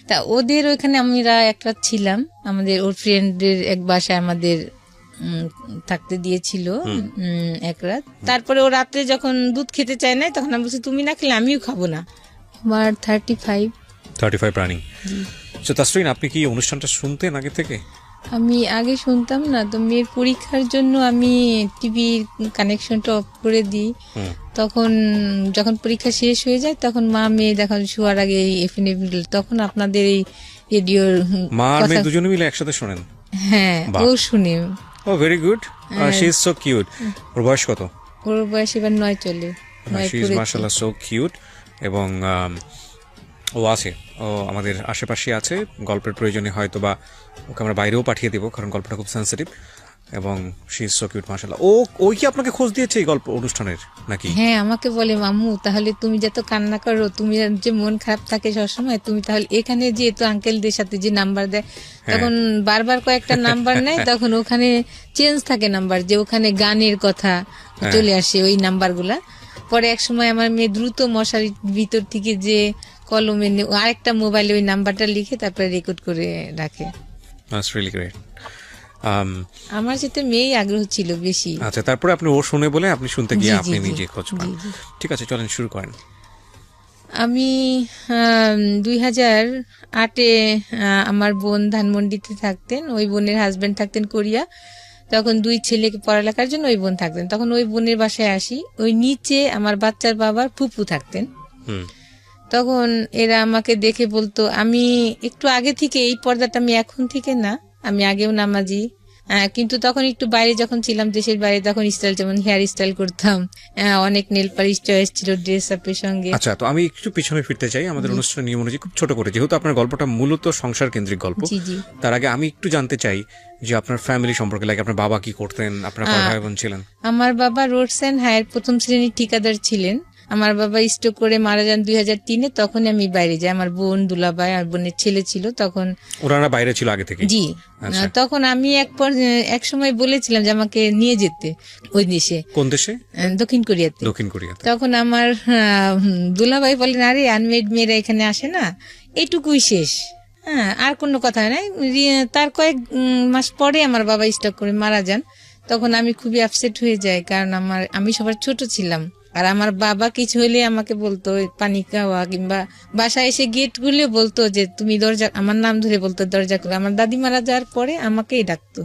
তা ওদের ওইখানে আমরা একটা ছিলাম, আমাদের ওর ফ্রেন্ডের এক বাসায় আমাদের থাকতে দিয়েছিল এক রাত। তারপরে ও রাত্রে যখন দুধ খেতে চায় না, তখন আমি বলছি তুমি না খেলে আমিও খাবো না। আমার 35 রানিং। তো তাসরিন, আপনি কি অনুষ্ঠানটা শুনতেন আগে থেকে? আমি আগে শুনতাম না, তো মেয়ের পরীক্ষার জন্য আমি টিভির কানেকশনটা অফ করে দিই। তখন যখন পরীক্ষা শেষ হয়ে যায় তখন মা মেয়ে যখন শোয়ার আগে তখন আপনাদের এই রেডিওর মা আর মেয়ে দুজনে মিলে একসাথে শোনেন? হ্যাঁ, ও শুনে। ও very good, she is so cute. ওর বয়স কত? ওর বয়স এবার 9 চলে। শি ইজ মাশাআল্লাহ সো কিউট। এবং ও আছে, ও আমাদের আশেপাশে আছে। গল্পের প্রয়োজনে হয়তো বা ওকে আমরা বাইরেও পাঠিয়ে দেবো, কারণ গল্পটা খুব সেন্সিটিভ। এবং শি ইজ সো কিউট মাশাআল্লাহ। ওই কি আপনাকে খোঁজ দিয়েছে এই গল্প অনুষ্ঠানের নাকি? হ্যাঁ, আমাকে বলে মাম্মু তাহলে তুমি যত কান্না করো, তুমি যে মন খারাপ থাকে সবসময়, তুমি তাহলে এখানে যে তো আঙ্কেলদের সাথে যে নাম্বার দেয়, তখন বারবার কয়েকটা নাম্বার নেয়, তখন ওখানে চেঞ্জ থাকে নাম্বার, যে ওখানে গানের কথা চলে আসে ওই নাম্বারগুলা। পরে এক সময় আমার মেয়ে দ্রুত মশারির ভিতর থেকে যে কলমে আরেকটা মোবাইলে ওই নাম্বারটা লিখে তারপরে রেকর্ড করে রাখে। That's really great. আমার যেতে মেয়েই আগ্রহ ছিল বেশি। আচ্ছা, তারপরে আপনি ও শুনে বলে আপনি শুনতে গিয়ে আপনি নিজে খোঁজ পান। ঠিক আছে, চলেন শুরু করেন। আমি 2008-এ আমার বোন ধানমন্ডিতে থাকতেন, ওই বোনের হাজবেন্ড থাকতেন কোরিয়া। তখন 2 ছেলেকে পড়ালেখার জন্য ওই বোন থাকতেন। তখন ওই বোনের বাসায় আসি। ওই নিচে আমার বাচ্চার বাবার ফুপু থাকতেন। তখন এরা আমাকে দেখে বলতো, আমি একটু আগে থেকে এই পর্দাটা, আমি এখন থেকে না, আমি আগেও নামাজি, কিন্তু তখন একটু বাইরে যখন ছিলাম, দেশের বাইরে, তখন স্টাইল, যেমন হেয়ার স্টাইল করতাম, অনেক নেল পালিশ চয়েস ছিল ড্রেস আপের সঙ্গে। আচ্ছা, তো আমি একটু পিছনে ফিরতে চাই আমাদের অনুষ্ঠানের নিয়ম অনুযায়ী, খুব ছোট করে, যেহেতু আপনার গল্পটা মূলত সংসার কেন্দ্রিক গল্প। তার আগে আমি একটু জানতে চাই যে আপনার ফ্যামিলি সম্পর্কে, লাগে আপনার বাবা কি করতেন, আপনার কয় ভাই বোন ছিলেন? আমার বাবা রোডস এন্ড হায়ার প্রথম শ্রেণীর ঠিকাদার ছিলেন। আমার বাবা স্ট্রোক করে মারা যান 2003-এ। তখন আমি বাইরে যাই, আমার বোন, দুলাভাই আর বোনের ছেলে ছিল তখন। ওনারা বাইরে ছিল আগে থেকে? জি। তখন আমি এক সময় বলেছিলাম যে আমাকে নিয়ে যেতে ওই দেশে। কোন দেশে? দক্ষিণ কোরিয়াতে। দক্ষিণ কোরিয়াতে। তখন আমার দুলাভাই বলেন, আরে আনমেড মেয়েরা এখানে আসে না, এটুকুই শেষ, হ্যাঁ, আর কোনো কথা নাই। তার কয়েক মাস পরে আমার বাবা স্ট্রোক করে মারা যান। তখন আমি খুবই আপসেট হয়ে যাই, কারণ আমি সবার ছোট ছিলাম। আর আমার বাবা কিছু হলে আমাকে বলতো পানি খাওয়া, কিংবা বাসায় এসে গেট খুলে বলতো যে তুমি দরজা, আমার নাম ধরে বলতো দরজা খুলে। আমার দাদি মারা যাওয়ার পরে আমাকেই ডাকতো।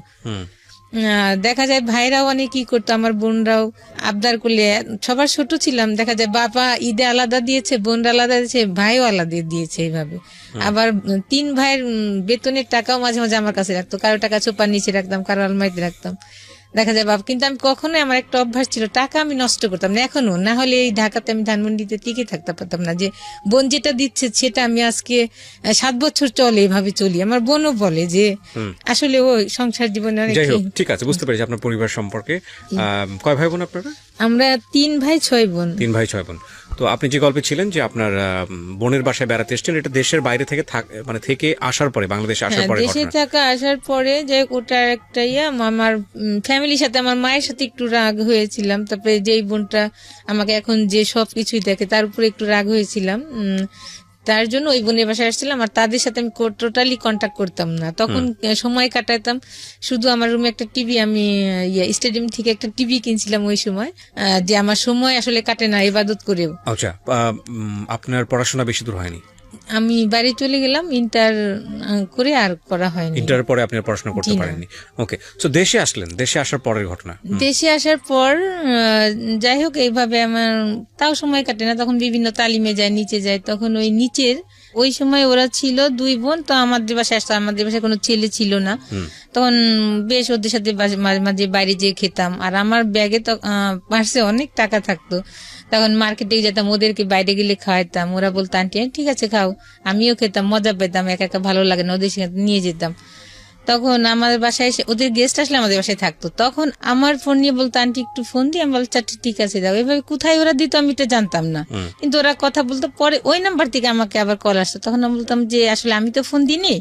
দেখা যায় ভাইরাও অনেক কি করতো, আমার বোনরাও আবদার করলে, সবার ছোট ছিলাম, দেখা যায় বাবা ঈদে আলাদা দিয়েছে, বোনরা আলাদা দিয়েছে, ভাইও আলাদা দিয়েছে এইভাবে। আবার 3 ভাইয়ের বেতনের টাকাও মাঝে মাঝে আমার কাছে রাখতো, কারো টাকা চোপার নিচে রাখতাম, কারো আলমারিতে রাখতাম। দেখা যায় বাবা, কিন্তু আমি কখনোই, আমার একটা অভ্যাস ছিল, টাকা আমি নষ্ট করতাম না এখনো, না হলে এই ঢাকাতে আমি ধানমন্ডিতে টিকে থাকতে পারতাম না। যে বোন যেটা দিচ্ছে সেটা আমি আজকে 7 বছর চলে এভাবে চলি। আমার বোনও বলে যে আসলে ও সংসার জীবনে অনেক। যাই হোক, ঠিক আছে, বুঝতে পেরেছি আপনার পরিবার সম্পর্কে। কয় ভাই বোন আপনারা? আমরা 3 ভাই 6 বোন। 3 ভাই 6 বোন। তো আপনি যে গল্পে ছিলেন যে আপনার বোনের বাসায় বেড়াতে এসেছিলেন, এটা দেশের বাইরে থেকে মানে থেকে আসার পরে, বাংলাদেশে আসার পরে? দেশে থাকা আসার পরে যে ওটা একটা আমার ফ্যামিলির সাথে, আমার মায়ের সাথে একটু রাগ হয়েছিলাম। তারপরে যেই বোনটা আমাকে এখন যে সব কিছুই দেখে, তার উপরে একটু রাগ হয়েছিলাম। তার জন্য ওই বোনের বাসায় আসছিলাম। আর তাদের সাথে আমি টোটালি কন্ট্যাক্ট করতাম না, তখন সময় কাটাতাম শুধু। আমার রুমে একটা টিভি, আমি স্টেডিয়াম থেকে একটা টিভি কিনছিলাম ওই সময়, যে আমার সময় আসলে কাটে না ইবাদত করেও। আচ্ছা, আপনার পড়াশোনা বেশি দূর হয়নি? আমি বাড়ি চলে গেলাম, ইন্টার করে আর করা হয়নি। ইন্টার পরে আপনি পড়াশোনা করতে পারেননি? ওকে, সো দেশে আসলেন, দেশে আসার পরের ঘটনা। দেশে আসার পর যাই হোক, এইভাবে আমার তাও সময় কাটে না, তখন বিভিন্ন তালিমে যায়, নিচে যায়। তখন ওই নিচের ওই সময় ওরা ছিল 2 বোন, তো আমাদের বাসায় আসতো, আমাদের বাসায় কোনো ছেলে ছিল না। তখন বেশ ওদের সাথে মাঝে মাঝে বাইরে যেয়ে খেতাম। আর আমার ব্যাগে তো পার্সে অনেক টাকা থাকতো, তখন মার্কেটে যেতাম, ওদেরকে বাইরে গেলে খাওয়াইতাম। ওরা বলতো আন্টি ঠিক আছে খাও, আমিও খেতাম, মজা পেতাম, একা একা ভালো লাগে না, ওদের সাথে নিয়ে যেতাম। তখন আমাদের বাসায় এসে ওদের গেস্ট আসলে আমাদের বাসায় থাকতো, তখন আমার ফোন নিয়ে বলতো আন্টি একটু ফোন দিয়ে, আমি বলছি আচ্ছা ঠিক আছে দাও। এভাবে কোথায় ওরা দিত আমি এটা জানতাম না, কিন্তু ওরা কথা বলতো। পরে ওই নাম্বার থেকে আমাকে আবার কল আসতো, তখন আমি বলতাম যে আসলে আমি তো ফোন দিইনি,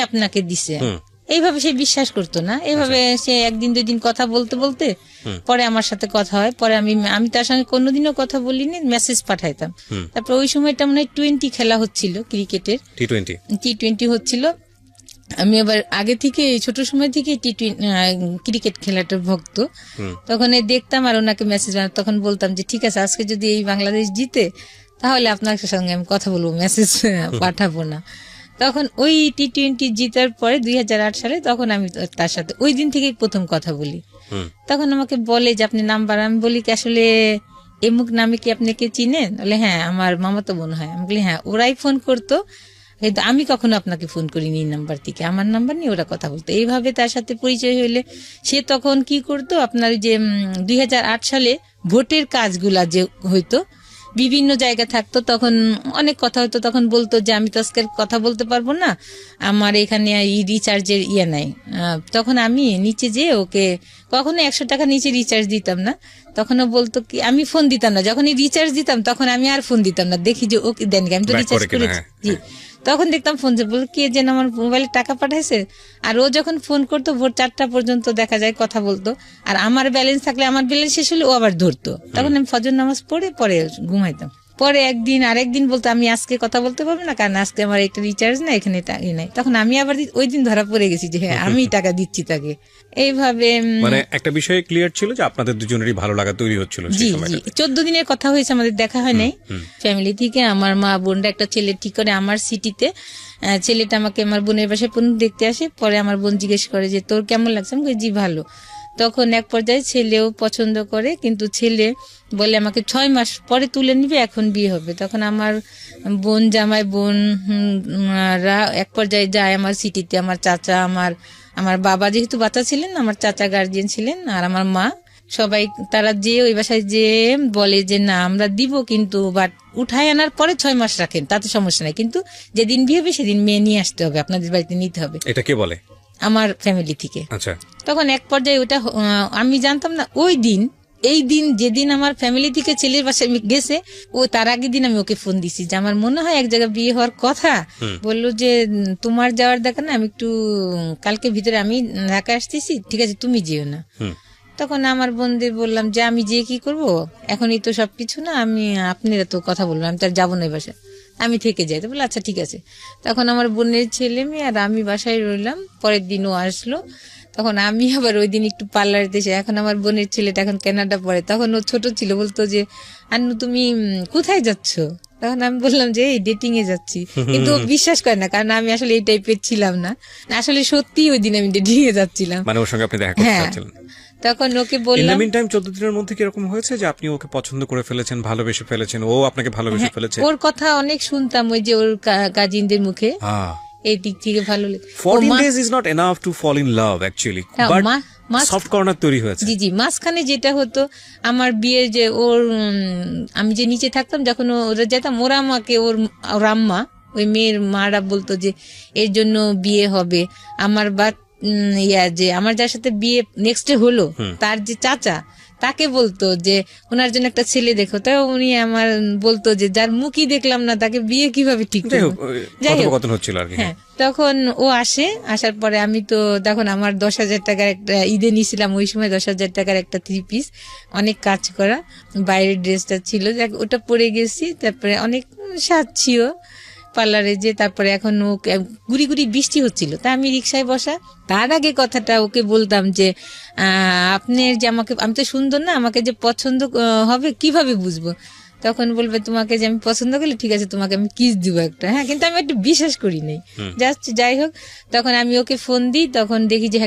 আপনাকে দিছে। এইভাবে সে বিশ্বাস করতো না। এইভাবে সে একদিন 2 দিন কথা বলতে বলতে পরে আমার সাথে কথা হয়। পরে আমি তার সঙ্গে কোনোদিনও কথা বলিনি, মেসেজ পাঠাইতাম। তারপর ওই সময়টা মনে হয় টি-20 খেলা হচ্ছিল, ক্রিকেটের টি-20 হচ্ছিল। আমি আবার আগে থেকে ছোট সময় থেকে ক্রিকেট খেলাটার ভক্ত। তখন দেখতাম আর ওনাকে মেসেজ, তখন বলতাম যে ঠিক আছে আজকে যদি এই বাংলাদেশ জিতে তাহলে আপনার সঙ্গে আমি কথা বলবো, মেসেজ পাঠাবো না। তখন ওই টি-20 জিতার পরে 2008 সালে তখন আমি তার সাথে ওই দিন থেকেই প্রথম কথা বলি। তখন আমাকে বলে যে আপনি নাম্বার, আমি বলি কি আসলে এমুক নামে কি আপনি কে চিনেন? বলে হ্যাঁ আমার মামাতো বোন হয়। আমি বলি হ্যাঁ ওরাই ফোন করতো, কিন্তু আমি কখনো আপনাকে ফোন করিনি এই নাম্বার থেকে, আমার নাম্বার নিয়ে ওরা কথা বলতো। এইভাবে তার সাথে পরিচয় হইলে সে তখন কি করতো, আপনার যে 2008 সালে ভোটের কাজগুলা যে হইতো বিভিন্ন জায়গা থাকতো, তখন অনেক কথা হতো। তখন বলতো যে আমি তো আজকে কথা বলতে পারবো না, আমার এখানে রিচার্জের নাই। তখন আমি নিচে যেয়ে ওকে কখনো 100 টাকা নিচে রিচার্জ দিতাম না। তখনও বলতো কি আমি ফোন দিতাম না, যখনই রিচার্জ দিতাম তখন আমি আর ফোন দিতাম না, দেখি যে ওকে দেন, আমি তো রিচার্জ করেছি। জি, তখন দেখতাম ফোন যে বল কে যেন আমার মোবাইলে টাকা পাঠাইছে। আর ও যখন ফোন করতো ভোর 4টা পর্যন্ত দেখা যায় কথা বলতো। আর আমার ব্যালেন্স থাকলে, আমার ব্যালেন্স শেষ হলে ও আবার ধরতো। তখন আমি ফজর নামাজ পড়ে পরে ঘুমাইতাম। পরে আরেকদিন বলতো আমি আজকে কথা বলতে পারবো না, কারণ আজকে আমার একটা রিচার্জ না, এখানে নাই। তখন আমি আবার ওই দিন ধরা পড়ে গেছি যে হ্যাঁ আমি টাকা দিচ্ছি তাকে। এইভাবে মানে একটা বিষয় ক্লিয়ার ছিল যে আপনাদের দুজনেরই ভালো লাগা তৈরি হচ্ছিল। জি জি, 14 দিনের কথা হয়েছে, আমাদের দেখা হয় নাই। ফ্যামিলি থেকে আমার মা বোনরা একটা ছেলে ঠিক করে আমার সিটিতে, ছেলেটা আমাকে আমার বোনের বাসায় দেখতে আসে। পরে আমার বোন জিজ্ঞেস করে যে তোর কেমন লাগছে? আমি বলি জি ভালো। তখন এক পর্যায়ে ছেলেও পছন্দ করে, কিন্তু ছেলে বলে আমাকে 6 মাস পরে তুলে নিবে, এখন বিয়ে হবে। তখন আমার বোন জামাই বোনরা এক পর্যায়ে যায় আমার সিটিতে। আমার চাচা, আমার বাবা যেহেতু বাচ্চা ছিলেন, আমার চাচা গার্জিয়ান ছিলেন, আর আমার মা, সবাই তারা যে ওই বাসায় যে বলে যে না আমরা দিব, কিন্তু বাট উঠায় আনার পরে 6 মাস রাখেন, তাতে সমস্যা নাই, কিন্তু যেদিন বিয়ে হবে সেদিন মেয়ে নিয়ে আসতে হবে, আপনাদের বাড়িতে নিতে হবে। এটা কে বলে? আমার ফ্যামিলি থেকে। আচ্ছা। তখন এক পর্যায়ে ওটা আমি জানতাম না। এই দিন যেদিন আমার ফ্যামিলি থেকে ছেলের বাসায় গেছে, ও তার আগের দিন আমি ওকে ফোন দিছি যে আমার মনে হয় এক জায়গায় বিয়ে হওয়ার কথা। বললো যে তোমার যাওয়ার দেখা না, আমি একটু কালকে ভিতরে আমি ঢাকা আসতেছি, ঠিক আছে তুমি যেও না। তখন আমার বোনদের বললাম যে আমি যে কি করব, এখনই তো সবকিছু না, আপনারা তো কথা বললাম, আমি তার যাবো না এই বাসায়, আমি থেকে যাই। তো বলে আচ্ছা ঠিক আছে। তখন আমার বোনের ছেলে মেয়ে আর আমি বাসায় রইলাম। পরের দিন ও আসলো। তখন আমি আবার ওই দিন একটু পার্লারে এসে, এখন আমার বোনের ছেলেটা এখন কানাডা পড়ে, তখন ও ছোট ছিল, বলতো যে আন্নু তুমি কোথায় যাচ্ছ? তখন আমি বললাম যে এই ডেটিং এ যাচ্ছি, কিন্তু ও বিশ্বাস করে না, কারণ আমি আসলে এই টাইপের ছিলাম না। আসলে সত্যি ওই দিন আমি ডেটিং এ যাচ্ছিলাম, মানে ওর সঙ্গে আপনি দেখা করতে যাচ্ছিলেন। তখন ওকে বললাম, মিন টাইম 14 দিনের মধ্যে কি এরকম হয়েছে যে আপনি ওকে পছন্দ করে ফেলেছেন, ভালোবেসে ফেলেছেন, ও আপনাকে ভালোবেসে ফেলেছে? ওর কথা অনেক শুনতাম, ওই যে ওর কাজিনদের মুখে, এই দিক থেকে ভালো লাগে। 14 days is not enough to fall in love actually, but soft corner তৈরি হয়েছে। জি জি, মাঝখানে যেটা হতো আমার বিয়ের যে আমি যে নিচে থাকতাম, যখন ওরা যেতাম, ওরা আমাকে ওর আম্মা, ওই মেয়ের মারা বলতো যে এর জন্য বিয়ে হবে। আমার যে আমার যার সাথে বিয়ে নেক্সট ডে হলো, তার যে চাচা, তাকে বলতো যে ওনার জন্য একটা ছেলে দেখো। তাই উনি আমার বলতো যে যার মুখই দেখলাম না তাকে বিয়ে কিভাবে ঠিক করবো। হ্যাঁ, তখন ও আসার পরে আমি তো তখন আমার 10,000 টাকার একটা ঈদে নিয়েছিলাম, ওই সময় 10,000 টাকার একটা 3 পিস, অনেক কাজ করা বাইরের ড্রেসটা ছিল, ওটা পরে গেছি। তারপরে অনেক সাজছিও পার্লারে যে। তারপরে এখন গুড়ি গুড়ি বৃষ্টি হচ্ছিল, তা আমি রিক্সায় বসা। তার আগে কথাটা ওকে বলতাম যে আপনি যে আমি তো সুন্দর না, আমাকে যে পছন্দ হবে কিভাবে বুঝবো? তখন বলবে তোমাকে যে আমি পছন্দ করলে ঠিক আছে তোমাকে আমি কিস দিব একটা। হ্যাঁ, কিন্তু আমি একটু বিশ্বাস করি নাই। যাই হোক, তখন আমি ওকে ফোন দিই, তখন দেখি যে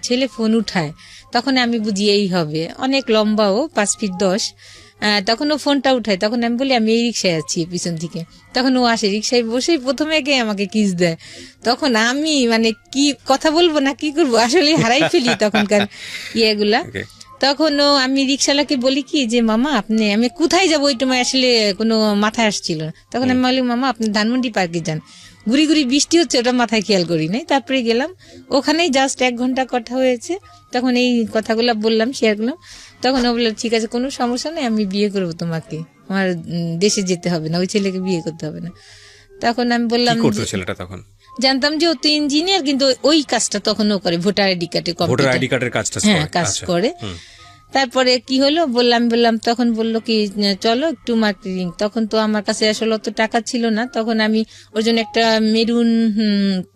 ছেলে ফোন উঠায়, তখন আমি বুঝি এই হবে। অনেক লম্বা, ও 5 ফিট 10। তখন ও ফোনটা উঠায়, তখন আমি বলি আমি এই রিক্সায় আছি পিছন থেকে। তখন ও আসে, রিক্সায় বসেই প্রথমে আমাকে কিস দেয়। তখন আমি মানে কি কথা বলবো না কি করবো, আসলে হারাই ফেলি তখনকার ইয়েগুলা। তখন আমি রিক্সাওয়ালাকে বলি কি যে মামা আমি কোথায় যাবো, ওই সময় আসলে কোনো মাথায় আসছিল না। তখন আমি বলি মামা আপনি ধানমন্ডি পার্কে যান, গুড়ি গুড়ি বৃষ্টি হচ্ছে, ওটা মাথায় খেয়াল করি নাই। তারপরে গেলাম, ওখানেই জাস্ট 1 ঘন্টা কথা হয়েছে। তখন এই কথাগুলো বললাম, শেয়ার করলাম। তখন ও বললো ঠিক আছে কোনো সমস্যা নেই, আমি বিয়ে করবো তোমাকে, আমার দেশে যেতে হবে না, ওই ছেলেকে বিয়ে করতে হবে না। তখন আমি বললাম কি করতো ছেলেটা তখন? জানতাম যে ও তো ইঞ্জিনিয়ার, কিন্তু ওই কাজটা তখন ও করে, ভোটার আইডি কার্ডে ভোটার আইডি কার্ডের কাজটা হ্যাঁ কাজ করে। তারপরে কি হলো বললাম তখন বললো কি চলো একটু মার্কেটিং। তখন তো আমার কাছে আসলে অত টাকা ছিল না, তখন আমি ওর জন্য একটা মেরুন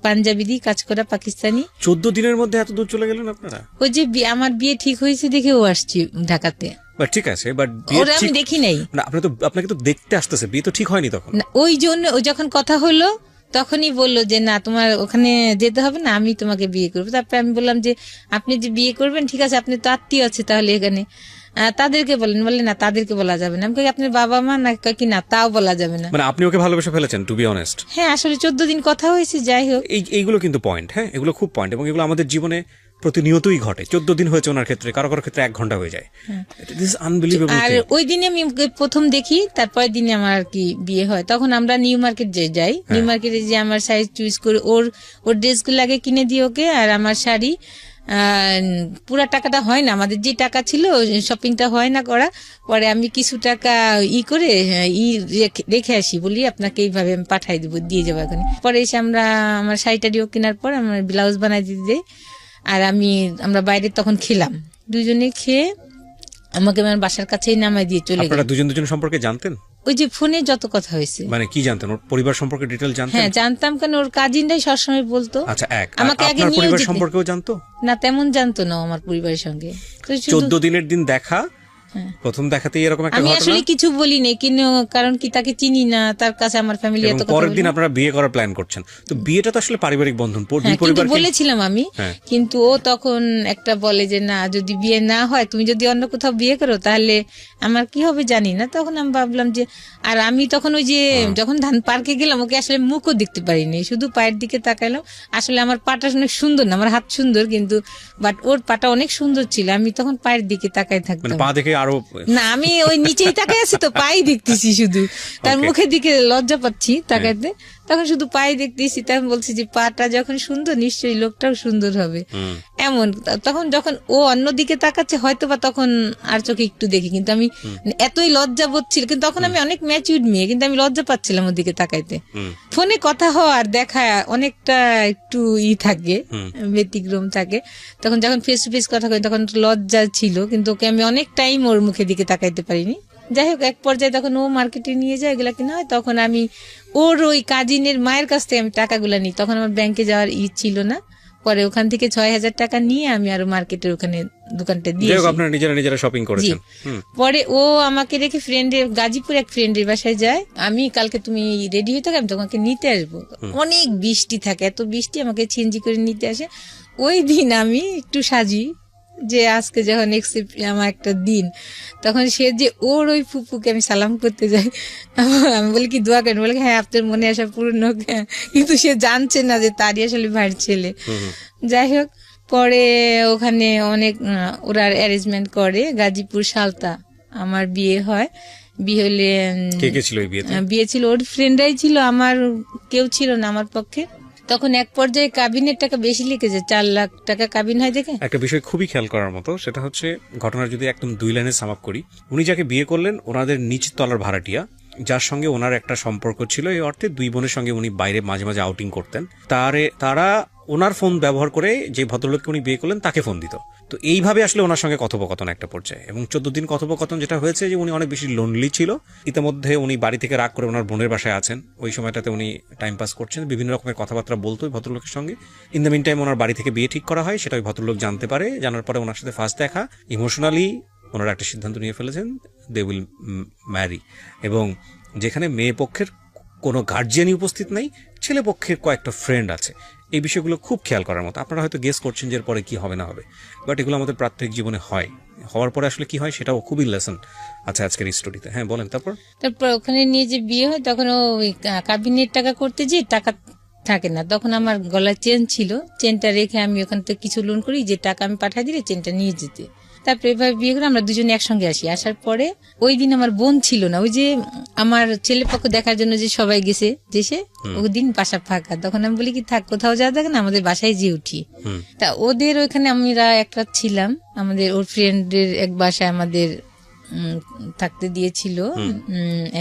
পাঞ্জাবি দিয়ে কাজ করা পাকিস্তানি। 14 দিনের মধ্যে এত দূর চলে গেলেন আপনারা? ওই যে আমার বিয়ে ঠিক হয়েছে দেখে ও আসছি ঢাকাতে। বাট ঠিক আছে, বাট ওরা আমি দেখি নাই। না, আপনাকে তো দেখতে আসতেছে, বিয়ে তো ঠিক হয়নি তখন। ওই জন্য ও যখন কথা হলো তখনই বললো যে না তোমার ওখানে যেতে হবে না, আমি তোমাকে বিয়ে করবো। তারপরে আমি বললাম যে আপনি যে বিয়ে করবেন ঠিক আছে, আপনি তো আত্মীয় আছে তাহলে এখানে, তাদেরকে বলেন। বললে না তাদেরকে বলা যাবে না। আমি কই আপনার বাবা মা না, কি না তাও বলা যাবে না। মানে আপনি ওকে ভালোবেসে ফেলেছেন, টু বি অনেস্ট? হ্যাঁ আসলে 14 দিন কথা হয়েছে। যাই হোক, এইগুলো কিন্তু পয়েন্ট, হ্যাঁ এগুলো খুব পয়েন্ট, এবং এগুলো আমাদের জীবনে প্রতিনিয়তই ঘটে। 14 দিন হয়েছে ওনার ক্ষেত্রে, কারো কারো ক্ষেত্রে 1 ঘন্টা হয়ে যায়। This unbelievable. আর ওই দিনে আমি প্রথম দেখি, তারপরের দিনে আমার আর কি বিয়ে হয়। তখন আমরা নিউ মার্কেট যাই, নিউ মার্কেটে যে আমার সাইজ চুজ করে ওর ড্রেসগুলো আগে কিনে দিই ওকে, আর আমার শাড়ি পুরা টাকাটা হয় না, আমাদের যে টাকা ছিল শপিংটা হয় না করা। পরে আমি কিছু টাকা করে রেখে আসি, বলি আপনাকে এইভাবে আমি পাঠাই দেবো, দিয়ে যাবো এখন। পরে এসে আমার শাড়িটারিও কেনার পর আমার ব্লাউজ বানাই দিতে দেয়। আর আমরা বাইরে তখন খেলাম, দুজনে খেয়ে আমাকে আমার বাসার কাছেই নামাই দিয়ে চলে গেল। আপনারা দুজন সম্পর্কে জানতেন? ওই যে ফোনে যত কথা হয়েছে। মানে কি জানতেন? ওর পরিবার সম্পর্কে ডিটেইল জানতেন? হ্যাঁ জানতাম, কারণ ওর কাজিনরাই সবসময় বলতো। আচ্ছা, আমাকে আগে নিয়ে পরিবার সম্পর্কেও জানতো না? তেমন জানতো না আমার পরিবারের সঙ্গে। 14 দিনের দিন দেখা, প্রথম দেখাতেই এরকম একটা ঘটনা। আমি আসলে কিছু বলি নাই, কিন্তু কারণ কি তাকে চিনি না, তার কাছে আমার ফ্যামিলি এত কথা। পরের দিন আপনারা বিয়ে করার প্ল্যান করছেন, তো বিয়েটা তো আসলে পারিবারিক বন্ধন, দুই পরিবার বলেছিলাম আমি। কিন্তু ও তখন একটা বলে যে না, যদি বিয়ে না হয়, তুমি যদি অন্য কোথাও বিয়ে করো তাহলে আমার কি হবে জানি না। তখন আমি ভাবলাম যে, আর আমি তখন ওই যে যখন ধান পার্কে গেলাম, ওকে আসলে মুখও দেখতে পারিনি, শুধু পায়ের দিকে তাকাইলাম। আসলে আমার পাটা অনেক সুন্দর না, আমার হাত সুন্দর কিন্তু, বাট ওর পাটা অনেক সুন্দর ছিল। আমি তখন পায়ের দিকে তাকাই থাকতাম, পা দেখে আরো না, আমি ওই নিচেই তাকাই আছি তো, পাই দেখতেছি শুধু, তার মুখের দিকে লজ্জা পাচ্ছি তাকাইতে। তখন শুধু পায়ে দেখতেছি, তখন বলছি যে পাটা যখন সুন্দর নিশ্চয়ই লোকটাও সুন্দর হবে এমন। তখন যখন ও অন্যদিকে তাকাচ্ছে হয়তো বা তখন আর চোখে একটু দেখি, কিন্তু আমি এতই লজ্জা বোধ ছিল, কিন্তু তখন আমি অনেক ম্যাচিউরড মেয়ে, কিন্তু আমি লজ্জা পাচ্ছিলাম ওর দিকে তাকাইতে। ফোনে কথা হওয়ার দেখা অনেকটা একটু থাকে, ব্যতিক্রম থাকে। তখন যখন ফেস টু ফেস কথা কই তখন লজ্জা ছিল, কিন্তু ওকে আমি অনেক টাইম ওর মুখের দিকে তাকাইতে পারিনি। যাই হোক, এক পর্যায়ে তখন ও মার্কেটে নিয়ে যায়, এগুলা কিনা হয়। তখন আমি ওর ওই কাজিনের মায়ের কাছ থেকে আমি টাকাগুলা নিই। তখন আমার ব্যাংকে যাওয়ার ছিল না। পরে ওখান থেকে 6,000 টাকা নিয়ে আমি আরো মার্কেটের ওখানে দোকানটা দিয়ে আপনারা নিজেরা শপিং করেছেন। পরে ও আমাকে রেখে গাজীপুর এক ফ্রেন্ডের বাসায় যায়। আমি কালকে তুমি রেডি হয়ে থাকো, আমি তোমাকে নিতে আসবো। অনেক বৃষ্টি থাকে, এত বৃষ্টি, আমাকে ছিনজি করে নিতে আসে। ওই দিন আমি একটু সাজি যে আজকে যখন আমার একটা দিন, তখন সে যে ওর ওই ফুপুকে আমি সালাম করতে যাই, আমি বলি কি দোয়া করেন? বলে হ্যাঁ আপনার মনে আসা পূর্ণ হোক। কিন্তু সে জানছে না যে তারই আসলে ভাইয়ের ছেলে। যাই হোক, পরে ওখানে অনেক ওরা অ্যারেঞ্জমেন্ট করে, গাজীপুর সালতা আমার বিয়ে হয়। বিয়ে হলে বিয়ে ছিল ওর ফ্রেন্ডরাই ছিল, আমার কেউ ছিল না আমার পক্ষে। তখন এক পর্যায়ে কাবিনের টাকা বেশি লিখেছে, 4 লাখ টাকা কাবিন হয় দেখে। একটা বিষয় খুবই খেয়াল করার মতো, সেটা হচ্ছে ঘটনার যদি একদম 2 লাইনে সাম আপ করি, উনি যাকে বিয়ে করলেন ওনাদের নিচ তলার ভাড়াটিয়া, যার সঙ্গে ওনার একটা সম্পর্ক ছিল, এই অর্থে 2 বোনের সঙ্গে উনি বাইরে মাঝে মাঝে আউটিং করতেন। তারা ওনার ফোন ব্যবহার করে যে ভদ্রলোককে উনি বিয়ে করলেন তাকে ফোন দিত। তো এইভাবে আসলে ওনার সঙ্গে কথোপকথন একটা পর্যায়ে, এবং 14 দিন কথোপকথন যেটা হয়েছে যে উনি অনেক বেশি লোনলি ছিল। ইতিমধ্যে উনি বাড়ি থেকে রাগ করে ওনার বোনের বাসায় আছেন, ওই সময়টাতে উনি টাইম পাস করছেন, বিভিন্ন রকমের কথাবার্তা বলতো ওই ভদ্রলোকের সঙ্গে। ইন দ্য মিন টাইম ওনার বাড়ি থেকে বিয়ে ঠিক করা হয়, সেটা ওই ভদ্রলোক জানতে পারে। জানার পরে ওনার সাথে ফার্স্ট দেখা, ইমোশনালি ওনারা একটা সিদ্ধান্ত নিয়ে ফেলেছেন, দে উইল ম্যারি। এবং যেখানে মেয়ে পক্ষের কোনো গার্জিয়ানই উপস্থিত নেই, ছেলে পক্ষের কয়েকটা ফ্রেন্ড আছে। এই বিষয়গুলো খুব খেয়াল করার মতো। আপনারা হয়তো গেস করছেন যে এরপরে কি হবে না হবে, বাট এগুলো আমাদের প্রাত্যহিক জীবনে হয়। হওয়ার পরে আসলে কি হয় সেটাও খুবই লেসন। আচ্ছা, আজকের স্টোরিতে হ্যাঁ বলেন। তারপর ওখানে নিয়ে যে বিয়ে হয়, তখন ওই কাবিনের টাকা করতে যে টাকা থাকে না, তখন আমার গলায় চেন ছিল, চেনটা রেখে আমি ওখান থেকে কিছু লোন করি, যে টাকা আমি পাঠাই দিলে চেনটা নিয়ে যেতে। তারপরে এভাবে বিয়ে করে আমরা দুজনে একসঙ্গে আসি। আসার পরে ওই দিন আমার বোন ছিল না, ওই যে আমার ছেলে পক্ষ দেখার জন্য যে সবাই গেছে দেশে, ওই দিন বাসা ফাঁকা। তখন আমি বলি কি থাক, কোথাও যাওয়া থাকে না, আমাদের বাসায় যে উঠি। তা ওদের ওইখানে আমরা একটা ছিলাম, আমাদের ওর ফ্রেন্ডের এক বাসায় আমাদের থাকতে দিয়েছিল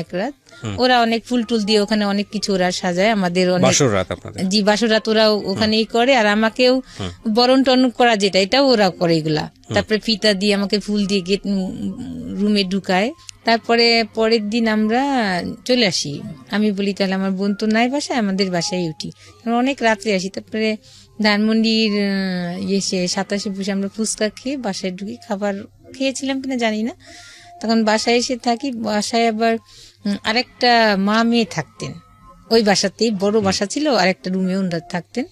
এক রাত। ওরা অনেক ফুল টুল দিয়ে ওখানে অনেক কিছু ওরা সাজায়, আমাদের অনেক বাসর রাত আপনাদের? জি, বাসর রাত ওরা ওখানেই করে, আর আমাকেও বরণ টরণ করা যেটা এটাও ওরা করে এগুলা। তারপরে ফিতা দিয়ে আমাকে ফুল দিয়ে গেট রুমে ঢুকায়। তারপরে পরের দিন আমরা চলে আসি। আমি বলি তাহলে আমার বোন তো নাই বাসায়, আমাদের বাসায় উঠি, অনেক রাত্রে আসি। তারপরে ধানমন্ডির এসে 27 বসে আমরা ফুচকা খেয়ে বাসায় ঢুকি। খাবার খেয়েছিলাম কিনা জানি না। তখন বাসায় এসে থাকি, বাসায় আবার আরেকটা মা মেয়ে থাকতেন ওই বাসাতেই, বড় বাসা ছিল, আরেকটা রুমে ওনারা থাকতেন।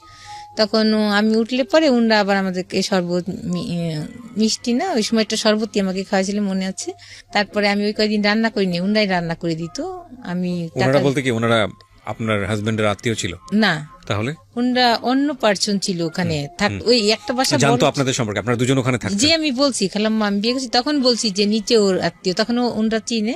তখন আমি উঠলে পরে ওনারা আবার আমাদেরকে শরবত, মিষ্টি না ওই সময় একটা শরবতই আমাকে খাওয়াইছিল মনে আছে। তারপরে আমি ওই কয়েকদিন রান্না করিনি, ওনারাই রান্না করে দিত। আমি ওনারা বলতে কি ওনারা আপনার হাজবেন্ডের আত্মীয় ছিল? না, তাহলে ওনারা অন্য পার্সন ছিল ওখানে ওই একটা বাসা জানতো আপনাদের সম্পর্কে, আপনারা দুজন ওখানে থাকতেন? যে আমি বলছি খালাম্মা আমি বিয়ে করছি, তখন বলছি যে নিচে ওর আত্মীয়, তখন ওনরা চিনে।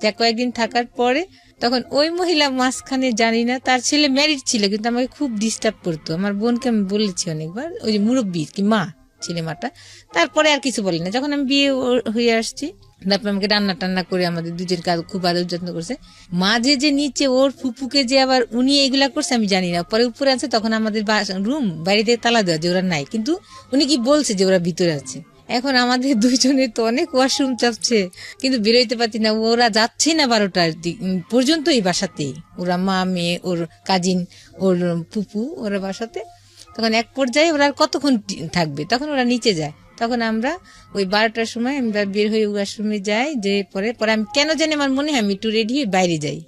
যা কয়েকদিন থাকার পরে তখন ওই মহিলা মাঝখানে জানি না, তার ছেলে ম্যারিড ছিল কিন্তু আমাকে খুব ডিস্টার্ব করতো। আমার বোনকে আমি বলেছি অনেকবার, ওই যে মুরব্বী কি মা ছেলে মাটা। তারপরে আর কিছু বলি না। যখন আমি বিয়ে হয়ে আসছি, তারপরে আমাকে রান্না টান্না করে আমাদের দুজন কাজ খুব আদর যত্ন করছে। মাঝে যে নিচে ওর ফুপুকে যে আবার উনি এগুলা করছে আমি জানি না, পরে উপরে আছে। তখন আমাদের রুম বাইরে থেকে তালা দেওয়া যে ওরা নাই, কিন্তু উনি কি বলছে যে ওরা ভিতরে আছে। এখন আমাদের দুইজনের তো অনেক ওয়াশরুম চাপছে, কিন্তু বেরোইতে পারছি না। ওরা যাচ্ছে না 12টার পর্যন্ত এই বাসাতেই, ওরা মা মেয়ে ওর কাজিন ওর পুপু ওরা বাসাতে। তখন এক পর্যায়ে ওরা আর কতক্ষণ থাকবে, তখন ওরা নিচে যায়। তখন আমরা ওই 12টার সময় আমরা বের হয়ে ওয়াশরুমে যাই, যে পরে আমি কেন জানি আমার মনে হয় আমি একটু রেডি হয়ে বাইরে যাই।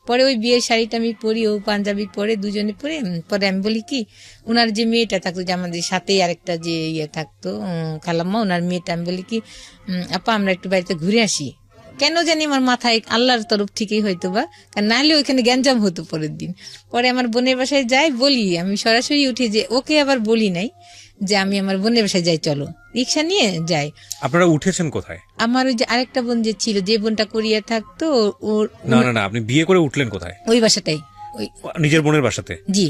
পরে ওই বিয়ের শাড়িটা আমি পরি, ও পাঞ্জাবি পরে, দুজনে পরে। পরে আমি বলি কি, ওনার যে মেয়েটা থাকতো, যে আমাদের সাথেই আরেকটা যে ইয়ে থাকতো খালাম্মা, ওনার মেয়েটা, আমি বলি কি আপা আমরা একটু বাড়িতে ঘুরে আসি। কেন জানি আমার মাথায় আল্লাহর তরফ থেকেই হয়তো বা, কারণ নাহলে ওইখানে গ্যাঞ্জাম হতো পরের দিন। পরে আমার বোনের বাসায় যাই, বলি আমি সরাসরি উঠে, যে ওকে আবার বলি নাই যে আমি আমার বোনের বাসায় যাই, চলো রিক্সা নিয়ে যাই। আপনারা উঠেছেন কোথায়? আমার ওই যে আরেকটা বোন যে ছিল, যে বোনটা কোরিয়া থাকতো, ওর না না না, আপনি বিয়ে করে উঠলেন কোথায়? ওই বাসাটাই, ওই নিজের বোনের বাসাতে? জি।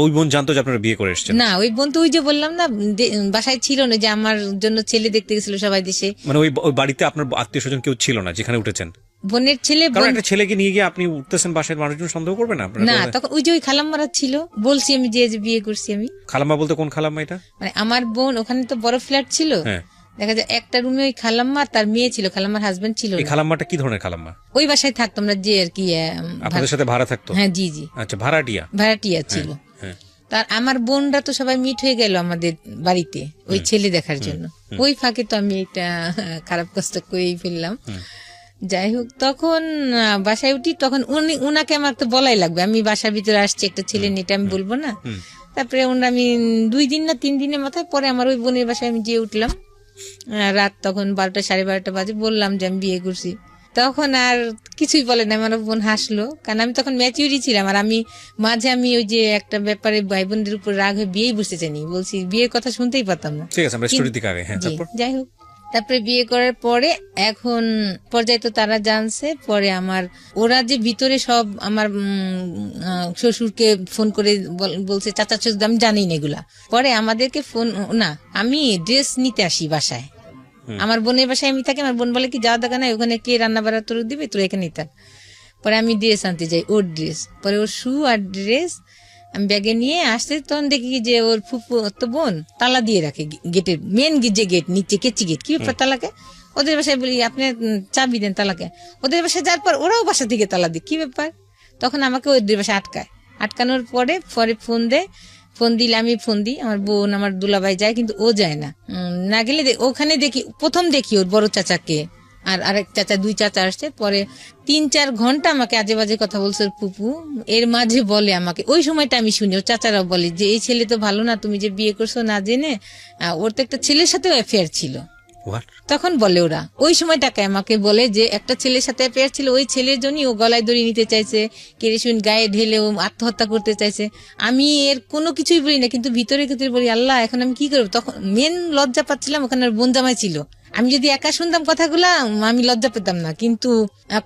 ওই বোন জানতো যে আপনারা বিয়ে করে এসেছেন? না, ওই বোন তো ওই যে বললাম না বাসায় ছিল না, যে আমার জন্য ছেলে দেখতে গেছিল সবাই দেশে। মানে ওই বাড়িতে আপনার আত্মীয় স্বজন কেউ ছিল না যেখানে উঠেছেন? বোনের ছেলে, কারণ একটা ছেলেকে নিয়ে গিয়ে আপনি উঠতেছেন, বাসায় মানুষজন সন্দেহ করবে না? না, তখন ওই যে ওই খালাম্মারা ছিল, বলছি আমি যে বিয়ে করছি আমি। খালাম্মা বলতে কোন খালাম্মা এটা? মানে আমার বোন, ওখানে তো বড় ফ্ল্যাট ছিল, দেখা যায় একটা রুমে ওই খালাম্মা তার মেয়ে ছিল, খালাম্মার হাজবেন্ড ছিল। এই খালাম্মাটা কি ধরনের খালাম্মা? ওই বাসায় থাকতো আমরা, যে আর কি আপনাদের সাথে ভাড়া থাকতো? হ্যাঁ, জি জি। আচ্ছা, ভাড়াটিয়া ছিল। তার আমার বোনরা তো সবাই মিট হয়ে গেল আমাদের বাড়িতে ওই ছেলে দেখার জন্য। ওই ফাঁকে তো আমি এটা খারাপ কাজটা করেই ফেললাম। যাই হোক, তখন বাসায় উঠি, তখন উনাকে আমার তো বলাই লাগবে, আমি বাসার ভিতরে আসছি একটা ছেলে নিয়ে, এটা আমি বলবো না। তারপরে আমি 2 দিন না 3 দিনের মাথায় পরে আমার ওই বোনের বাসায় আমি যেয়ে উঠলাম রাত, তখন 12টা 12:30 বাজে, বললাম যে আমি বিয়ে করছি। তখন আর কিছুই বলে না, আমার বোন হাসলো, কারণ আমি তখন ম্যাচিউরি ছিলাম। আর আমি মাঝে ওই যে একটা ব্যাপারে ভাই বোনদের উপর রাগ হয়ে বিয়েই বসতে চাইনি, বলছি বিয়ের কথা শুনতেই পারতাম না। ঠিক আছে, আমরা স্টোরি দিকে আগে। হ্যাঁ, তারপর যাই হোক, তারপরে বিয়ে করার পরে এখন পর্যায়ে তো তারা জানছে। পরে ওরা যে ভিতরে সব আমার শ্বশুরকে ফোন করে বলছে, চাচা শ্বশুর, আমি জানি না এগুলা। পরে আমাদেরকে ফোন না, আমি ড্রেস নিতে আসি বাসায়, আমার বোনের বাসায় আমি থাকি। আমার বোন বলে কি যাওয়া দেখা নাই, ওখানে কে রান্না বাড়া তোর দিবে, তোর এখানে থাক। পরে আমি ড্রেস আনতে যাই, ওর ড্রেস, পরে ওর শু আর ড্রেস আমি ব্যাগে নিয়ে আসতে, তখন দেখি যে ওর ফুপু তো বোন তালা দিয়ে রাখে গেটের, মেন যে গেট নিচে কেচি গেট। কি ব্যাপার তালাকে? ওদের বাসায় বলি আপনি চাবি দেন তালাকে। ওদের বাসায় যাওয়ার পর ওরাও বাসা থেকে তালা দিই, কি ব্যাপার? তখন আমাকে ওদের বাসায় আটকানোর পরে ফোন দিলে আমি ফোন দিই, আমার বোন আমার দুলাভাই যায়, কিন্তু ও যায় না। না গেলে ওখানে প্রথম দেখি ওর বড় চাচাকে, আর আরেক চাচা, 2 চাচা আসছে। পরে 3-4 ঘন্টা আমাকে আজে বাজে কথা বলছে ওর ফুপু। এর মাঝে বলে আমাকে, ওই সময়টা আমি শুনি, ওর চাচারাও বলে যে এই ছেলে তো ভালো না, তুমি যে বিয়ে করছো না জেনে, ওর তো একটা ছেলের সাথেও অ্যাফেয়ার ছিল। তখন বলে ওরা, ওই সময়টাকে আমাকে বলে যে একটা ছেলের সাথে অ্যাফেয়ার ছিল, ওই ছেলের জন্যই ও গলায় দড়ি নিতে চাইছে, কেরোসিন গায়ে ঢেলে ও আত্মহত্যা করতে চাইছে। আমি এর কোনো কিছুই বলি না, কিন্তু ভিতরে বলি আল্লাহ এখন আমি কি করবো। তখন মেন লজ্জা পাচ্ছিলাম, ওখানে বোন জামাই ছিল। আমি যদি একা শুনতাম কথাগুলা আমি লজ্জা পেতাম না, কিন্তু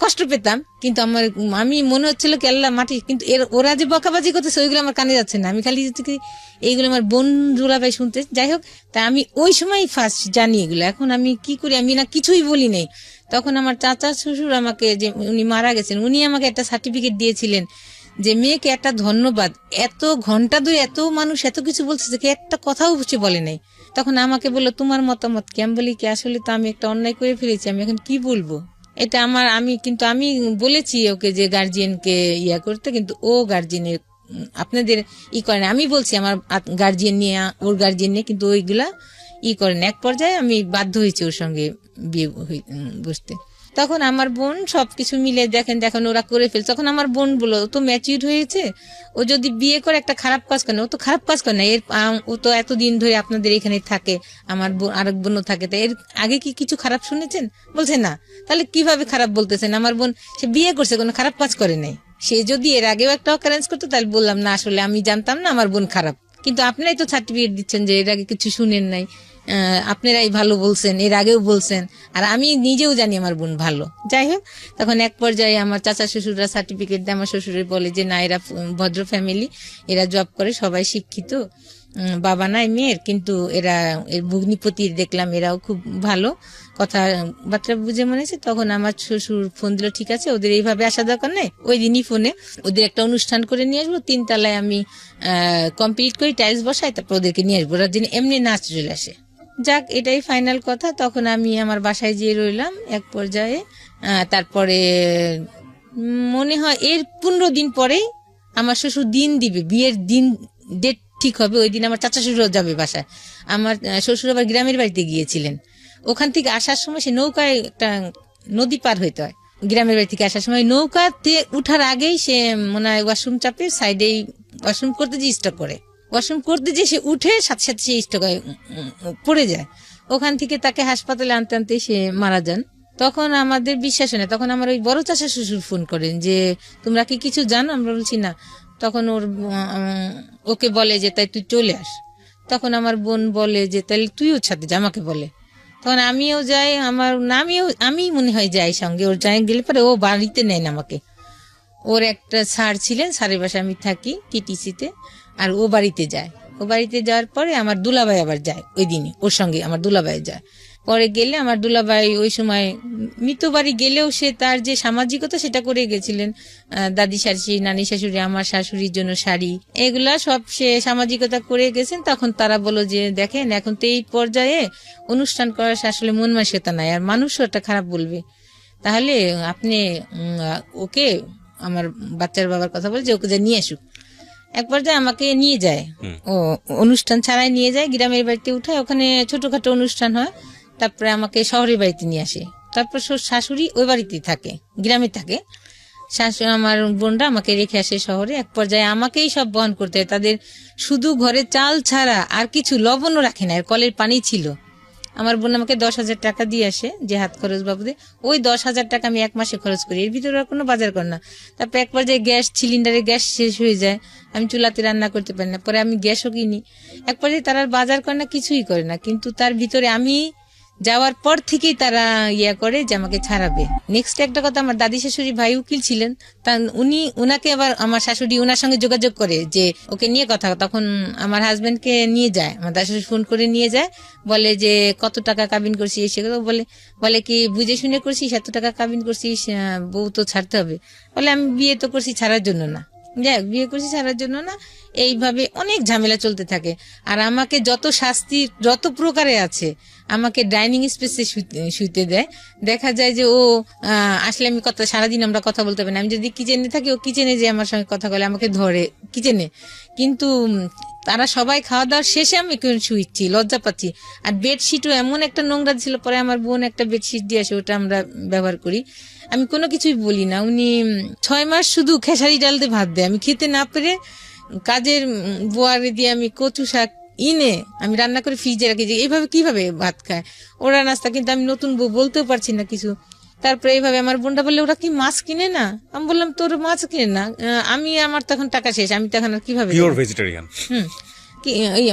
কষ্ট পেতাম, কিন্তু আমি মনে হচ্ছিল কি আল্লাহ মাটি, কিন্তু ওরা যে বকাবাজি করতেছে ওইগুলো আমার কানে যাচ্ছে না, আমি খালি এইগুলো আমার বোন দুলাভাই শুনতে। যাই হোক, তা আমি ওই সময় ফার্স্ট জানি এগুলো। এখন আমি কি করি, আমি না কিছুই বলি নাই, তখন আমার চাচা শ্বশুর আমাকে, যে উনি মারা গেছেন, উনি আমাকে একটা সার্টিফিকেট দিয়েছিলেন যে মেয়েকে একটা ধন্যবাদ, এত ঘন্টা ধরে এত মানুষ এত কিছু বলছে যে একটা কথাও সে বলে নাই। তখন আমাকে বললো তোমার মতামত কি? আমি বলি কি আসলে তো আমি একটা অন্যায় করে ফেলেছি, আমি এখন কি বলবো, এটা আমার, আমি বলেছি ওকে যে গার্জিয়ানকে ইয়া করতে, কিন্তু ও গার্জিয়ানের আপনাদের করে না। আমি বলছি আমার গার্জিয়ান নিয়ে, ওর গার্জিয়ান নিয়ে, কিন্তু ওইগুলা করেন। এক পর্যায়ে আমি বাধ্য হয়েছি ওর সঙ্গে বিয়ে বসতে। তখন আমার বোন সবকিছু মিলে দেখেন ওরা করে ফেলছে। তখন আমার বোন বললো ও তো ম্যাচিউর হয়েছে, ও যদি বিয়ে করে একটা খারাপ কাজ করে না, ও তো খারাপ কাজ করে না, ও তো এতদিন ধরে আপনাদের এখানে থাকে, আমার বোন আরেক বোনও থাকে, তা এর আগে কি কিছু খারাপ শুনেছেন? বলছে না। তাহলে কিভাবে খারাপ বলতেছেন? আমার বোন সে বিয়ে করছে, কোনো খারাপ কাজ করে নাই। সে যদি এর আগেও একটা অকারেন্স করতো তাহলে বললাম না আসলে আমি জানতাম না আমার বোন খারাপ, কিন্তু আপনারাই তো সার্টিফিকেট দিচ্ছেন যে এর আগে কিছু শুনেন নাই, আপনারাই ভালো বলছেন, এর আগেও বলছেন, আর আমি নিজেও জানি আমার বোন ভালো। যাই হোক, তখন এক পর্যায়ে আমার চাচা শ্বশুররা সার্টিফিকেট দেয়, আমার শ্বশুরের বলে যে না এরা ভদ্র ফ্যামিলি, এরা জব করে, সবাই শিক্ষিত, বাবা নাই মেয়ের, কিন্তু এরা এর ভগ্নিপতির দেখলাম এরাও খুব ভালো, কথাবার্তা বুঝে মনে হয়েছে। তখন আমার শ্বশুর ফোন দিল, ঠিক আছে ওদের এইভাবে আসা দরকার নেই, ওই দিনই ফোনে ওদের একটা অনুষ্ঠান করে নিয়ে আসবো, 3 তলায় আমি কমপ্লিট করি, টাইলস বসাই, তারপর ওদেরকে নিয়ে আসবো, ওরা যেন এমনি নাচ চলে আসে। যাক, এটাই ফাইনাল কথা। তখন আমি আমার বাসায় যেয়ে রইলাম। এক পর্যায়ে তারপরে মনে হয় এর 15 দিন পরেই আমার শ্বশুর দিন দিবে, বিয়ের দিন ডেট ঠিক হবে, ওই দিন আমার চাচা শ্বশুর যাবে বাসায়। আমার শ্বশুর আবার গ্রামের বাড়িতে গিয়েছিলেন, ওখান থেকে আসার সময় সে নৌকায় একটা নদী পার হইতে হয়, গ্রামের বাড়ি থেকে আসার সময় নৌকাতে উঠার আগেই সে মনে হয় ওয়াশরুম চাপে সাইডেই ওয়াশরুম করতে যে স্টক করে, ওয়াশরুম করতে যে সে উঠে সাথে সাথে সে স্টক পড়ে যায়। ওখান থেকে তাকে হাসপাতালে আনতে আনতে সে মারা যান। তখন আমাদের বিশ্বাস হয় না, তখন আমার ওই বড় চাচা শ্বশুর ফোন করেন যে তোমরা কি কিছু জানো? আমরা বলছি না। তখন ওকে বলে যে তাই তুই চলে আস। তখন আমার বোন বলে যে তাহলে তুই ওর সাথে যা, আমাকে বলে। তখন আমিও যাই, আমি মনে হয় যাই সঙ্গে, ওর যাই গেলে পরে ও বাড়িতে নেয় না আমাকে, ওর একটা স্যার ছিলেন, স্যারের বাসায় আমি থাকি টিটিসিতে, আর ও বাড়িতে যায়। ও বাড়িতে যাওয়ার পরে আমার দুলাভাই আবার যায় ওই দিনই, ওর সঙ্গে আমার দুলাভাই যায়। পরে গেলে আমার দুলাভাই ওই সময় মৃত বাড়ি গেলেও সে তার যে সামাজিকতা সেটা করে গেছিলেন, দাদি শাশুড়ি, নানি শাশুড়ি, আমার শাশুড়ির জন্য শাড়ি, এগুলা সব সে সামাজিকতা করে গেছেন। তখন তারা বললো যে দেখেন এখন তো এই পর্যায়ে অনুষ্ঠান করার আসলে মন মানসিকতা নাই, আর মানুষও একটা খারাপ বলবে, তাহলে আপনি ওকে, আমার বাচ্চার বাবার কথা বলে যে ওকে যে নিয়ে আসুক। এক পর্যায়ে আমাকে নিয়ে যায়, ও অনুষ্ঠান ছাড়াই নিয়ে যায়, গ্রামের বাড়িতে উঠায়, ওখানে ছোটখাটো অনুষ্ঠান হয়, তারপরে আমাকে শহরের বাড়িতে নিয়ে আসে। তারপর শাশুড়ি ওই বাড়িতেই থাকে, গ্রামে থাকে। শাশুড়ি আমার বোনরা আমাকে রেখে আসে শহরে। এক পর্যায়ে আমাকেই সব বহন করতে হয় তাদের, শুধু ঘরে চাল ছাড়া আর কিছু লবণও রাখে না, আর কলের পানি ছিল। আমার বোন আমাকে 10,000 টাকা দিয়ে আসে যে হাত খরচ বাবদে, ওই 10,000 টাকা আমি 1 মাসে খরচ করি, এর ভিতরে আর কোনো বাজার কর না। তারপর এক পর্যায়ে সিলিন্ডারে গ্যাস শেষ হয়ে যায়, আমি চুলাতে রান্না করতে পারি না, পরে আমি গ্যাসও কিনি। এক পর্যায়ে তারা আর বাজার করে না, কিছুই করে না, কিন্তু তার ভিতরে আমি যাওয়ার পর থেকেই তারা করে যে আমাকে ছাড়াবে। নেক্সট একটা কথা, আমার দাদি শাশুড়ি ভাই উকিল ছিলেন, তা উনাকে আবার আমার শাশুড়ি ওনার সঙ্গে যোগাযোগ করে যে ওকে নিয়ে কথা। তখন আমার হাজবেন্ডকে নিয়ে যায়, আমার দাদি শাশুড়ি ফোন করে নিয়ে যায়, বলে যে কত টাকা কাবিন করছিস, সেগুলো বলে কি বুঝে শুনে করছিস, এত টাকা কাবিন করছিস, বউ তো ছাড়তে হবে। বলে আমি বিয়ে তো করছি ছাড়ার জন্য না, যাই বিয়ে করছি ছাড়ার জন্য না। এইভাবে অনেক ঝামেলা চলতে থাকে। আর আমাকে যত শাস্তি যত প্রকারে আছে, আমাকে ডাইনিং স্পেসে শুতে দেয়। দেখা যায় যে ও আসলে আমি সারাদিন আমরা কথা বলতে পারি না, আমি যদি কিচেনে থাকি ও কিচেনে যে আমার সঙ্গে কথা বলে, আমাকে ধরে কিচেনে। কিন্তু তারা সবাই খাওয়া দাওয়ার শেষে আমি শুইছি, লজ্জা পাচ্ছি। আর বেডশিটও এমন একটা নোংরা ছিল, পরে আমার বোন একটা বেডশিট দিয়ে আসে, ওটা আমরা ব্যবহার করি। আমি কোনো কিছুই বলি না। উনি 6 মাস শুধু খেসারি ডাল দিয়ে ভাত দেয়, আমি খেতে না পেরে কাজের বোয়ারে দিয়ে আমি কচু শাক আমি রান্না করে ফ্রিজে রাখি, যে এইভাবে কিভাবে ভাত খায় ওরা নাস্তা। কিন্তু আমি নতুন বউ, বলতেও পারছি না কিছু। তারপরে এইভাবে আমার বোনটা বললে ওরা কি মাছ কিনে না? আমি বললাম তোর মাছ কিনে না, আমার তখন টাকা শেষ, আমি তখন আর কিভাবে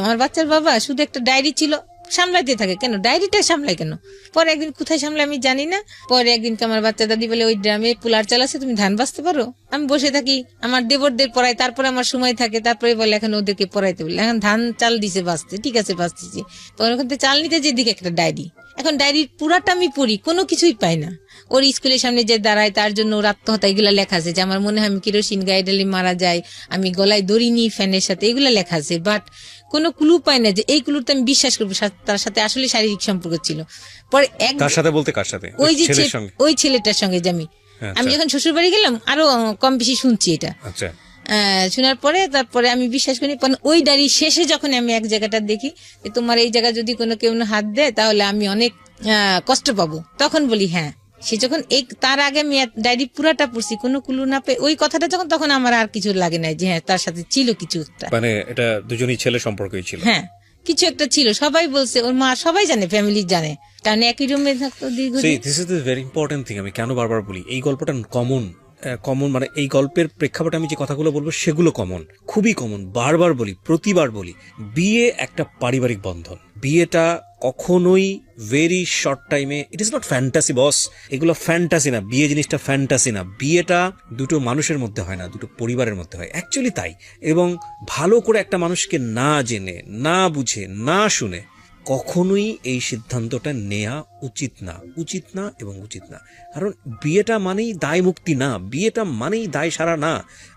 আমার বাচ্চার বাবা শুধু একটা ডায়েরি ছিল, সামলাইতে থাকে। কেন ডায়েরিটা সামলাই কেন? পরে একদিন কোথায় সামলাই আমি জানি না। পরে একদিনকে আমার বাচ্চা দাদি বলে ওই ড্রামে পুলার চাল আছে, তুমি ধান বাঁচতে পারো? আমি বসে থাকি, আমার দেবরদের পড়াই, তারপরে আমার সময় থাকে, তারপরে বলে এখন ওদেরকে পড়াইতে বলে, এখন ধান চাল দিছে বাঁচতে, ঠিক আছে বাঁচতেছি। তখন ওখান থেকে চাল নিতে যেদিকে একটা ডায়েরি, এখন ডায়েরির পুরাটা আমি পড়ি, কোনো কিছুই পাই না। ওর স্কুলের সামনে যে দাঁড়ায় তার জন্য ওর আত্মহত্যা, এগুলা লেখা আছে যে আমার মনে হয় আমি কেরোসিন গায়ে ঢেলে মারা যায়, আমি গলায় দড়ি নিই ফ্যানের সাথে, এগুলা লেখা আছে। বাট কোনো ক্লু পাই না যে এই ক্লুতে আমি বিশ্বাস করবো তার সাথে আসলে শারীরিক সম্পর্ক ছিল। পরে এক কার সাথে বলতে কার সাথে? ওই যে ছেলের সঙ্গে? ওই ছেলেটার সঙ্গে যে আমি যখন শ্বশুর বাড়ি গেলাম আরো কম বেশি শুনছি এটা। আচ্ছা, শোনার পরে তারপরে আমি বিশ্বাস করি। ওই ডায়েরি শেষে যখন আমি এক জায়গাটা দেখি যে তোমার এই জায়গা যদি কোনো কেউ হাত দেয় তাহলে আমি অনেক কষ্ট পাবো, তখন বলি হ্যাঁ। সে যখন তার আগে আমি ডায়েরি পুরাটা পড়ছি, কোনো কুলু না পেয়ে ওই কথাটা যখন, তখন আমার আর কিছু লাগে না যে হ্যাঁ তার সাথে ছিল কিছু একটা, মানে এটা দুজনই ছেলে সম্পর্কই ছিল। হ্যাঁ কিছু একটা ছিল, সবাই বলছে, ওর মা সবাই জানে, ফ্যামিলি জানে, কারণ একই রুমে থাকতো দীর্ঘদিন। This is the very important thing. আমি কেন বারবার বলি এই গল্পটা কমন, মানে এই গল্পের প্রেক্ষাপটে আমি যে কথাগুলো বলবো সেগুলো কমন, খুবই কমন। বারবার বলি, প্রতিবার বলি, বিয়ে একটা পারিবারিক বন্ধন। বিয়েটা কখনোই ভেরি শর্ট টাইমে, ইট ইজ নট ফ্যান্টাসি বস, এগুলো ফ্যান্টাসি না। বিয়ে জিনিসটা ফ্যান্টাসি না। বিয়েটা দুটো মানুষের মধ্যে হয় না, দুটো পরিবারের মধ্যে হয়, অ্যাকচুয়ালি তাই। এবং ভালো করে একটা মানুষকে না জেনে, না বুঝে, না শুনে কখনোই এই সিদ্ধান্তটা নেওয়া উচিত না, উচিত না এবং উচিত না। কারণ বিয়েটা মানেই দায় মুক্তি না, বিয়েটা মানেই দায় সারা না।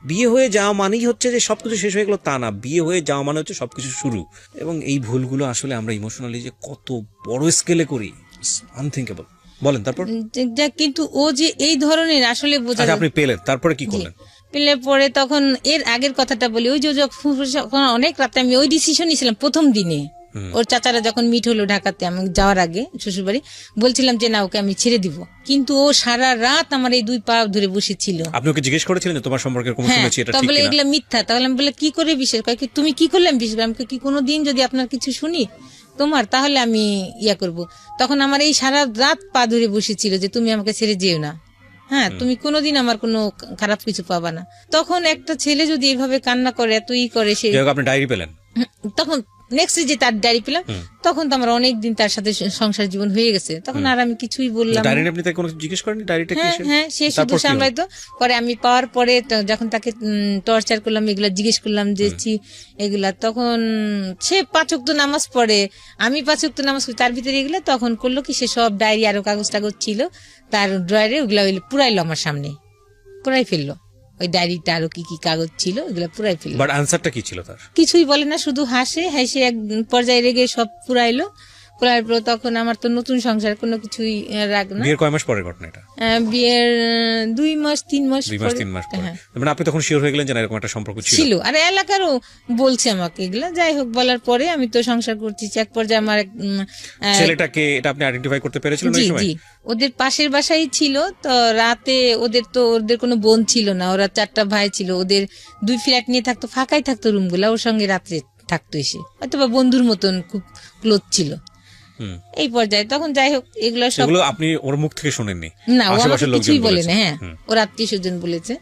বিয়ে হয়ে যাওয়া মানেই হচ্ছে যে সবকিছু শেষ হয়ে গেল তা না, বিয়ে হয়ে যাওয়া মানে হচ্ছে সবকিছু শুরু। এবং এই ভুলগুলো আসলে আমরা ইমোশনালি যে কত বড় স্কেলে করি, আনথিঙ্কেবল। বলেন তারপর। কিন্তু ও যে এই ধরনের আসলে বোঝা। আপনি পেলেন, তারপরে কি করলেন? পেলে পরে তখন এর আগের কথাটা বলি, ওই যে যখন অনেক রাতে আমি ওই ডিসিশন নিয়েছিলাম প্রথম দিনে, ওর চাচারা যখন মিট হলো ঢাকাতে, আমি যাওয়ার আগে শ্বশুরবাড়ি, বলছিলাম যে না ওকে আমি ছেড়ে দিব, কিন্তু ও সারা রাত আমার এই দুই পা ধরে বসেছিল। আপনি ওকে জিজ্ঞেস করেছিলেন যে তোমার সম্পর্কে কোনো শুনেছি এটা ঠিক কিনা? কিনা? এগুলা মিথ্যা। তাহলে আমি বলে কি করে বিশ্বাস করি, তুমি কি করলে আমি বিশ্বাস করি? আমি কি কোনোদিন যদি আপনার কিছু শুনি তোমার, তাহলে আমি ইয়া করব। তখন আমার এই সারা রাত পা ধরে বসেছিল যে তুমি আমাকে ছেড়ে যেও না, হ্যাঁ তুমি কোনোদিন আমার কোনো খারাপ কিছু পাবা না। তখন একটা ছেলে যদি এইভাবে কান্না করে, এত করে, সে আপনি ডায়েরি পেলেন, তখন নেক্সট যে তার ডায়েরি পেলাম, তখন তো আমার অনেকদিন তার সাথে সংসার জীবন হয়ে গেছে, তখন আর আমি কিছুই বললাম না। আপনি তাকে কোনো জিজ্ঞেস করেননি ডায়েরিটা কি? হ্যাঁ সে শুধু সামলাইতো। পরে আমি পাওয়ার পরে যখন তাকে টর্চার করলাম, এগুলা জিজ্ঞেস করলাম যে এগুলা, তখন সে 5 ওয়াক্ত নামাজ পড়ে, আমি 5 ওয়াক্ত নামাজ পড়ি, তার ভিতরে এগুলা তখন করলো কি, সে সব ডায়েরি আরো কাগজ টাগজ ছিল তার ড্রয়ারে, ওগুলা পুরাইলো আমার সামনে, পুরাই ফেললো। ওই ডায়েরিটা আরো কি কি কাগজ ছিল ওগুলা পুরাই ফেললো। বাট আনসারটা কি ছিল তার? কিছুই বলে না, শুধু হাসে। হাসে এক পর্যায়ে রেগে সব পুরাইলো। পুরার পর তখন আমার তো নতুন সংসার, কোনো কিছুই রাগ না। বিয়ের কয় মাস পরে ঘটনা এটা? বিয়ের 2 মাস 3 মাস 2 মাস 3 মাস পরে। মানে আপনি তখন শিওর হয়ে গেলেন যে এরকম একটা সম্পর্ক ছিল। আর এলাকারও বলছে আমাকে এগুলা। যাই হোক, বলার পরে আমি তো সংসার করছি। এক পর্যায়ে আমার ছেলেটাকে এটা আপনি আইডেন্টিফাই করতে পেরেছিলেন ওই সময়? জি, ওদের পাশের বাসায় ছিল। তো রাতে ওদের কোনো বোন ছিল না, ওরা 4টা ভাই ছিল। ওদের 2 ফ্ল্যাট নিয়ে থাকতো, ফাঁকাই থাকতো রুমগুলা, ওর সঙ্গে রাত্রে থাকতো এসে, হয়তো বা বন্ধুর মতন খুব ক্লোজ ছিল। এই পর্যায়ে তখন যাই হোক এগুলো সব আপনি ওর মুখ থেকে শুনেননি? না, ও আমাকে কিছুই বলে না। হ্যাঁ, ওর আত্মীয় স্বজন বলেছে।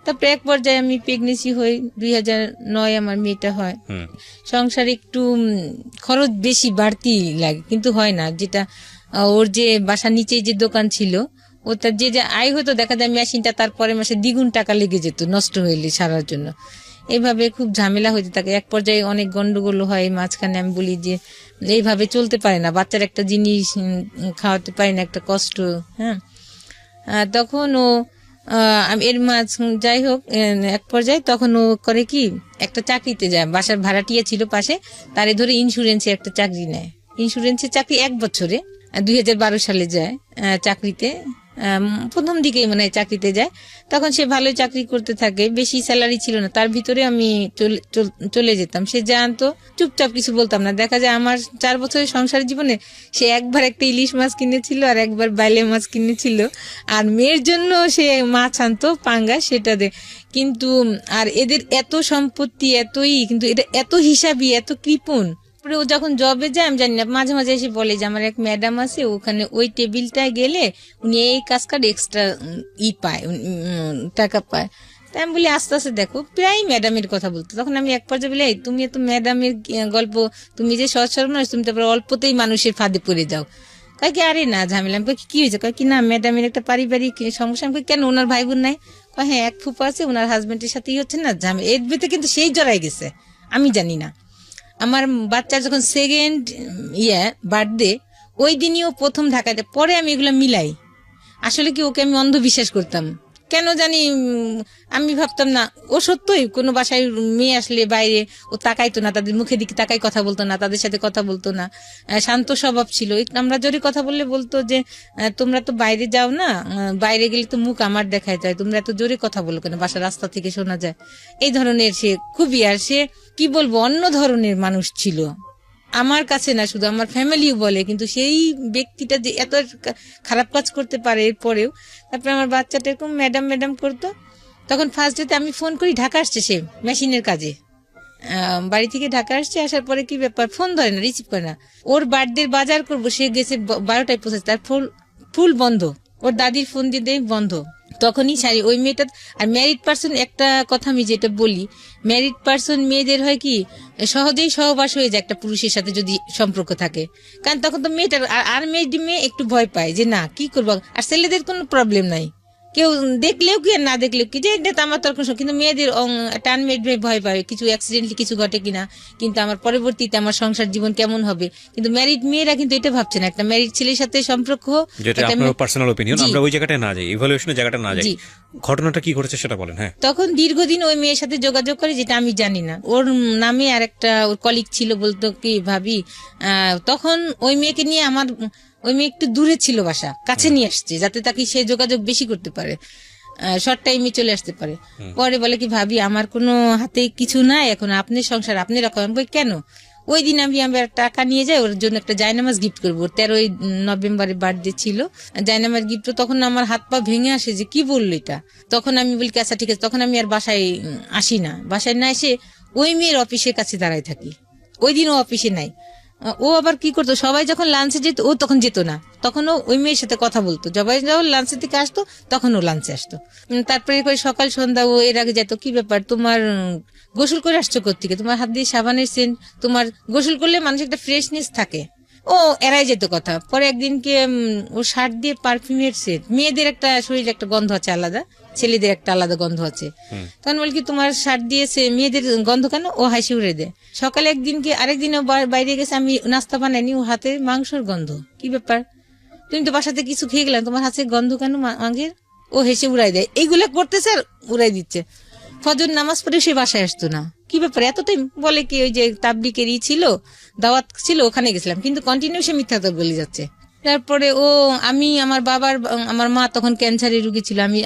তারপরে এক পর্যায়ে আমি প্রেগনেন্সি হই, 2009 আমার মেয়েটা হয়। সংসার একটু খরচ বেশি বাড়তি লাগে, কিন্তু হয় না। যেটা ওর যে বাসার নিচে যে দোকান ছিল, ওটার যে আয় হতো, দেখা যায় মেশিনটা তারপরে মাসে দ্বিগুণ টাকা লেগে যেত নষ্ট হইলে সারার জন্য। এইভাবে খুব ঝামেলা হইতে থাকে। এক পর্যায়ে অনেক গন্ডগোল হয় মাঝখানে। আমি বলি যে এইভাবে চলতে পারে না, বাচ্চার একটা জিনিস খাওয়াতে পারি না, একটা কষ্ট। হ্যাঁ, তখন ও এর মাঝ যাই হোক এক পর্যায়ে তখন ও করে কি, একটা চাকরিতে যায়। বাসার ভাড়াটিয়া ছিল পাশে, তারে ধরে ইন্স্যুরেন্সে একটা চাকরি নেয়। ইন্স্যুরেন্সের চাকরি 1 বছরে, 2012 সালে যায় চাকরিতে। প্রথম দিকেই মানে চাকরিতে যায়। তখন সে ভালোই চাকরি করতে থাকে, বেশি স্যালারি ছিল না, তার ভিতরে আমি চলে যেতাম। সে জানতো, চুপচাপ কিছু বলতাম না। দেখা যায় আমার 4 বছরের সংসার জীবনে সে একবার একটা ইলিশ মাছ কিনেছিল, আর একবার বাইলে মাছ কিনেছিল, আর মেয়ের জন্য সে মাছ আনতো পাঙ্গা, সেটা দে। কিন্তু আর এদের এত সম্পত্তি, এতই, কিন্তু এটা এত হিসাবি, এত কৃপণ। ও যখন জবে যায় আমি জানি না, মাঝে মাঝে এসে বলে যে আমার এক ম্যাডাম আছে, ওখানে ওই টেবিলটায় গেলে উনি এই কাজ কার্ড এক্সট্রা পায়, টাকা পায়। তাই আমি বলি আস্তে আস্তে দেখো, প্রায় ম্যাডামের কথা বলতো। তখন আমি এক পর্যায়ে বলি, তুমি এত ম্যাডামের গল্প, তুমি যে সহজ সরল মানুষ, তুমি তারপরে অল্পতেই মানুষের ফাঁদে পড়ে যাও। কয় কি আরে না ঝামেলা। আমি কি হয়েছে? কয় কি না ম্যাডামের একটা পারিবারিক সমস্যা। আমি কেন, ওনার ভাই বোন নাই? কয় হ্যাঁ, এক ফুপা আছে, ওনার হাজবেন্ডের সাথেই হচ্ছে না ঝামেলা। এর ভিতরে কিন্তু সেই জড়াই গেছে, আমি জানি না। আমার বাচ্চার যখন 2nd বার্থডে, ওই দিনই ও প্রথম ঢাকায় যায়। পরে আমি এগুলো মিলাই, আসলে কি ওকে আমি অন্ধবিশ্বাস করতাম, কেন জানি আমি ভাবতাম না ও সত্যই কোনো বাসায় মেয়ে আসলে বাইরে ও তাকাইতো না, তাদের মুখের দিকে তাকাই কথা বলতো না, তাদের সাথে কথা বলতো না, শান্ত স্বভাব ছিল। আমরা জোরে কথা বললে বলতো যে তোমরা তো বাইরে যাও না, বাইরে গেলে তো মুখ আমার দেখায় যায়, তোমরা এত জোরে কথা বলো কেন, বাসার রাস্তা থেকে শোনা যায়। এই ধরনের সে খুবই, আর সে কি বলবো অন্য ধরনের মানুষ ছিল। আমার কাছে না, শুধু আমার ফ্যামিলিও বলে, কিন্তু সেই ব্যক্তিটা যে এত খারাপ কাজ করতে পারে এরপরেও। তারপরে আমার বাচ্চাটা এরকম ম্যাডাম ম্যাডাম করতো। তখন ফার্স্ট ডেতে আমি ফোন করি, ঢাকা আসছে সে মেশিনের কাজে, বাড়ি থেকে ঢাকা আসছে। আসার পরে কি ব্যাপার, ফোন ধরে না, রিসিভ করে না। ওর বার্থডে বাজার করবো, সে গেছে 12টায় পৌঁছেছে, তার ফুল বন্ধ, ওর দাদির ফোন দিয়ে দেয় বন্ধ। তখনই সারি ওই মেয়েটা। আর ম্যারিড পার্সন, একটা কথা আমি যেটা বলি, ম্যারিড পার্সন মেয়েদের হয় কি সহজেই সহবাস হয়ে যায় একটা পুরুষের সাথে যদি সম্পর্ক থাকে, কারণ তখন তো মেয়েটার আর মেয়ে একটু ভয় পায় যে না কি করবো। আর ছেলেদের কোনো প্রবলেম নাই, কেউ দেখলেও কি আর না দেখলেও কি, যে এটা আমার তর্ক, কিন্তু মেয়েদের টান মেয়েড ভয় পায় কিছু অ্যাক্সিডেন্টলি কিছু ঘটে কিনা, কিন্তু আমার পরবর্তীতে আমার সংসার জীবন কেমন হবে। কিন্তু ম্যারিড মেয়েরা কিন্তু এটা ভাবছে না, একটা ম্যারিড ছেলের সাথে সম্পর্ক। যেটা আপনার পার্সোনাল অপিনিয়ন, আমরা ওই জায়গাটায় না যাই, ইভালুয়েশনের জায়গাটা না যাই, ঘটনাটা কি ঘটেছে সেটা বলেন। হ্যাঁ, তখন দীর্ঘদিন ওই মেয়ের সাথে যোগাযোগ করে, যেটা আমি জানি না, ওর নামে আর একটা ওর কলিগ ছিল, বলতো কি ভাবি, তখন ওই মেয়েকে নিয়ে ওই মেয়ে একটু দূরে ছিল, বাসা কাছে নিয়ে আসছে যাতে তাকে সে যোগাযোগ বেশি করতে পারে, শর্ট টাইমে চলে আসতে পারে। পরে বলে কি ভাবি আমার কোনো হাতে কিছু নাই, এখন আপনি সংসার আপনি রাখেন। বই কেন, ওই দিন আমি টাকা নিয়ে যাই, ওর জন্য একটা জায়নামাজ গিফট করবো, 13ই নভেম্বরে বার্থডে ছিল, জায়নামাজ গিফট। তখন আমার হাত পা ভেঙে আসে যে কি বললো এটা। তখন আমি বলি আচ্ছা ঠিক আছে। তখন আমি আর বাসায় আসি না, বাসায় না এসে ওই মেয়ের অফিসের কাছে দাঁড়ায় থাকি। ওই দিন ও অফিসে নাই। ও আবার কি করতো, সবাই যখন লাঞ্চে যেত ও তখন যেত না, তখন ও ওই মেয়ের সাথে কথা বলতো, সবাই যখন লাঞ্চের থেকে আসতো তখন ও লাঞ্চে আসতো। তারপরে সকাল সন্ধ্যা ও এর আগে যেত, কি ব্যাপার তোমার গোসল করে আসছো কোত্থেকে, তোমার হাত দিয়ে সাবানের সেন্ট, তোমার গোসল করলে মানুষের একটা ফ্রেশনেস থাকে, ও এড়াই যেত কথা। পরে একদিনকে ও শার্ট দিয়ে পারফিউমের সেন্ট, মেয়েদের একটা শরীরে একটা গন্ধ আছে আলাদা, ছেলেদের একটা আলাদা গন্ধ আছে, তখন বলি কি তোমার শার্ট দিয়েছে মেয়েদের গন্ধ কেন, ও হাসি উড়ে দেয়। সকালে একদিনকে আরেকদিন বাইরে গেছে, আমি নাস্তা বানাইনি, ও হাতে মাংসের গন্ধ, কি ব্যাপার তুমি তো বাসাতে কিছু খেয়ে গেলাম, তোমার হাতে গন্ধ কেন মাংসের, ও হেসে উড়াই দেয়। এইগুলা করতেছে আর উড়াই দিচ্ছে। ফজর নামাজ পড়ে সে বাসায় আসতো না, কি ব্যাপার এতটাই, বলে কি ওই যে তাবলিগের ছিল, দাওয়াত ছিল, ওখানে গেছিলাম, কিন্তু কন্টিনিউ সে মিথ্যা বলে যাচ্ছে। তারপরে আমার মা তখন ক্যান্সারের রুগী ছিল, আমি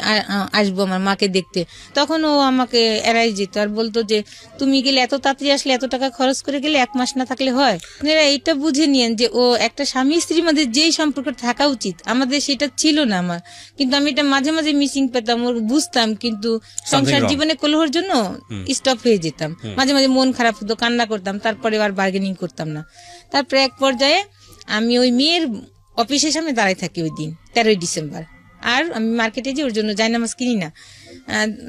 আসবো আমার মাকে দেখতে, তখন ও আমাকে এড়াই যেত আর বলতো যে তুমি গেলে এত তাড়াতাড়ি আসলে, এত টাকা খরচ করে গেলে, 1 মাস না থাকলে হয়। আপনারা এইটা বুঝে নিয়েন যে ও একটা স্বামী স্ত্রীর মধ্যে যেই সম্পর্ক থাকা উচিত আমাদের সেটা ছিল না আমার, কিন্তু আমি এটা মাঝে মাঝে মিসিং পেতাম, ওর বুঝতাম, কিন্তু সংসার জীবনে কলহর জন্য স্টপ হয়ে যেতাম, মাঝে মাঝে মন খারাপ হতো, কান্না করতাম, তারপরে আর বার্গেনিং করতাম না। তারপরে এক পর্যায়ে আমি ওই মেয়ের অফিসের সামনে দাঁড়ায় থাকি ওই দিন 13ই ডিসেম্বর, আর আমি মার্কেটে যে ওর জন্য জায়নামাজ কিনি না,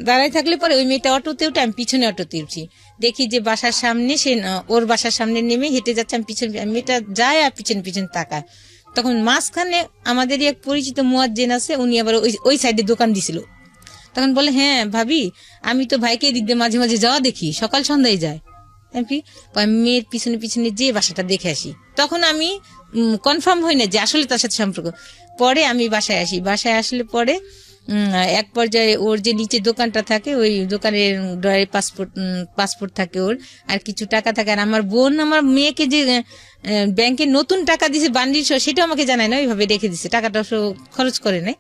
দাঁড়ায় থাকলে পরে ওই মেয়েটা অটোতে উঠে, আমি পিছনে অটোতে উঠি, দেখি যে বাসার সামনে সে ওর বাসার সামনে নেমে হেঁটে যাচ্ছে, আমি পিছনে, মেয়েটা যায় আর পিছনে পিছনে তাকায়। তখন মাঝখানে আমাদেরই এক পরিচিত মুয়াজ্জিন আছে, উনি আবার ওই সাইডে দোকান দিছিল। তখন বলে হ্যাঁ ভাবি আমি তো ভাইকে এদিক দিয়ে মাঝে মাঝে যাওয়া দেখি, সকাল সন্ধ্যায় যায়। মেয়ের পিছনে পিছনে যে বাসাটা দেখে আসি, তখন আমি কনফার্ম হই না যে আসলে তার সাথে সম্পর্ক। পরে আমি বাসায় আসি, বাসায় আসলে পরে এক পর্যায়ে ওর যে নিচে দোকানটা থাকে, ওই দোকানের ড্রয়ারে পাসপোর্ট থাকে ওর, আর কিছু টাকা থাকে। আর আমার বোন আমার মেয়েকে যে ব্যাংকে নতুন টাকা দিছে বান্ডিল সহ, সেটাও আমাকে জানায় না, ওইভাবে রেখে দিছে, টাকাটা খরচ করে নেয়।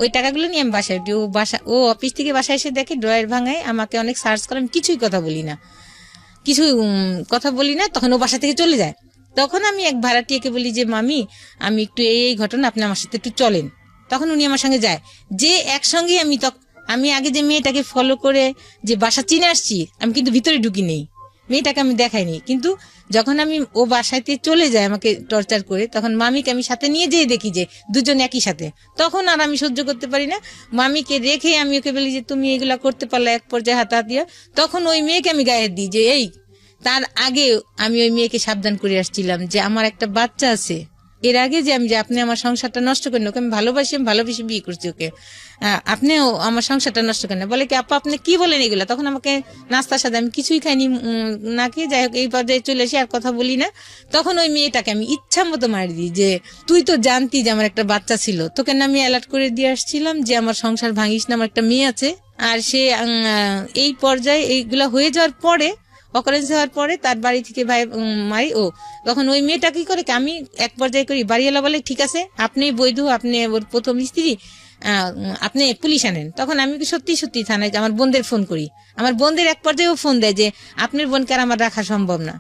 ওই টাকাগুলো নিয়ে আমি বাসায় উঠি, ও অফিস থেকে বাসায় এসে দেখে ড্রয়ার ভাঙায়, আমাকে অনেক সার্চ করে, আমি কিছুই কথা বলি না, তখন ও বাসা থেকে চলে যায়। তখন আমি এক ভাড়াটিয়াকে বলি যে মামি আমি একটু এই ঘটনা, আপনি আমার সাথে একটু চলেন। তখন উনি আমার সঙ্গে যায়, যে একসঙ্গে আমি আগে যে মেয়েটাকে ফলো করে যে বাসা চিনে আসছি, আমি কিন্তু ভিতরে ঢুকি নেই, মেয়েটাকে আমি দেখাইনি। কিন্তু যখন আমি ও বাসাতে চলে যায় আমাকে টর্চার করে, তখন মামিকে আমি সাথে নিয়ে যেয়ে দেখি যে দুজন একই সাথে, তখন আর আমি সহ্য করতে পারি না, মামিকে রেখে আমি ওকে বলি যে তুমি এগুলা করতে পারলে, এক পর্যায়ে হাতাহাতিয়া। তখন ওই মেয়েকে আমি গায়ে দিই যে এই, তার আগে আমি ওই মেয়েকে সাবধান করে আসছিলাম যে আমার একটা বাচ্চা আছে, এর আগে যে আপনি আমার সংসারটা নষ্ট করেন, ওকে আমি ভালোবেসে বিয়ে করছি ওকে, আপনিও আমার সংসারটা নষ্ট করেন না। বলে কি আপা আপনি কি বলেন এগুলা? তখন আমাকে নাস্তার সাথে আমি কিছুই খাইনি না খেয়ে, যাই হোক এই পর্যায়ে চলে এসে আর কথা বলি না। তখন ওই মেয়েটাকে আমি ইচ্ছা মতো মারি দিই যে তুই তো জানতি যে আমার একটা বাচ্চা ছিল, তোকে না আমি অ্যালার্ট করে দিয়ে আসছিলাম যে আমার সংসার ভাঙিস না, আমার একটা মেয়ে আছে। আর সে এই পর্যায়ে এইগুলা হয়ে যাওয়ার পরে, অকারেন্স হওয়ার পরে তার বাড়ি থেকে ভাই মারি। ও তখন ওই মেয়েটা কি করে, আমি এক পর্যায়ে করি, বাড়িওয়ালা বলে ঠিক আছে আপনি বৈধ, আপনি ওর প্রথম স্ত্রী, আপনি পুলিশ আনেন। তখন আমি সত্যি সত্যি থানায় আমার বোনদের ফোন করি। আমার বোনদের এক পর্যায়েও ফোন দেয় যে আপনার বোনকে আর আমার রাখা সম্ভব না।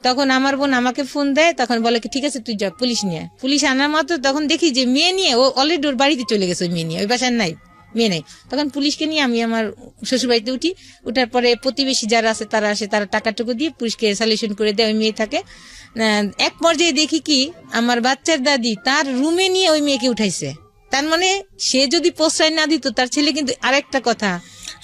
তখন আমার বোন আমাকে ফোন দেয়, তখন বলে কি ঠিক আছে তুই যা, পুলিশ নিয়ে। পুলিশ আনার মাত্র তখন দেখি যে মেয়ে নিয়ে ও অলরেডি ওর বাড়িতে চলে গেছে, ওই মেয়ে নিয়ে, ওই বাসায় নাই, মেয়ে নেই। তখন পুলিশকে নিয়ে আমি আমার শ্বশুর বাড়িতে উঠি। উঠার পরে প্রতিবেশী যারা আছে তারা আসে, তারা টাকাটুকু দিয়ে পুলিশকে সলিউশন করে দেয়, ওই মেয়ে থাকে। এক পর্যায়ে দেখি কি আমার বাচ্চার দাদি তার রুমে নিয়ে ওই মেয়েকে উঠাইছে। তার মানে সে যদি প্রশ্রয় না দিত, তার ছেলে কিন্তু আরেকটা কথা,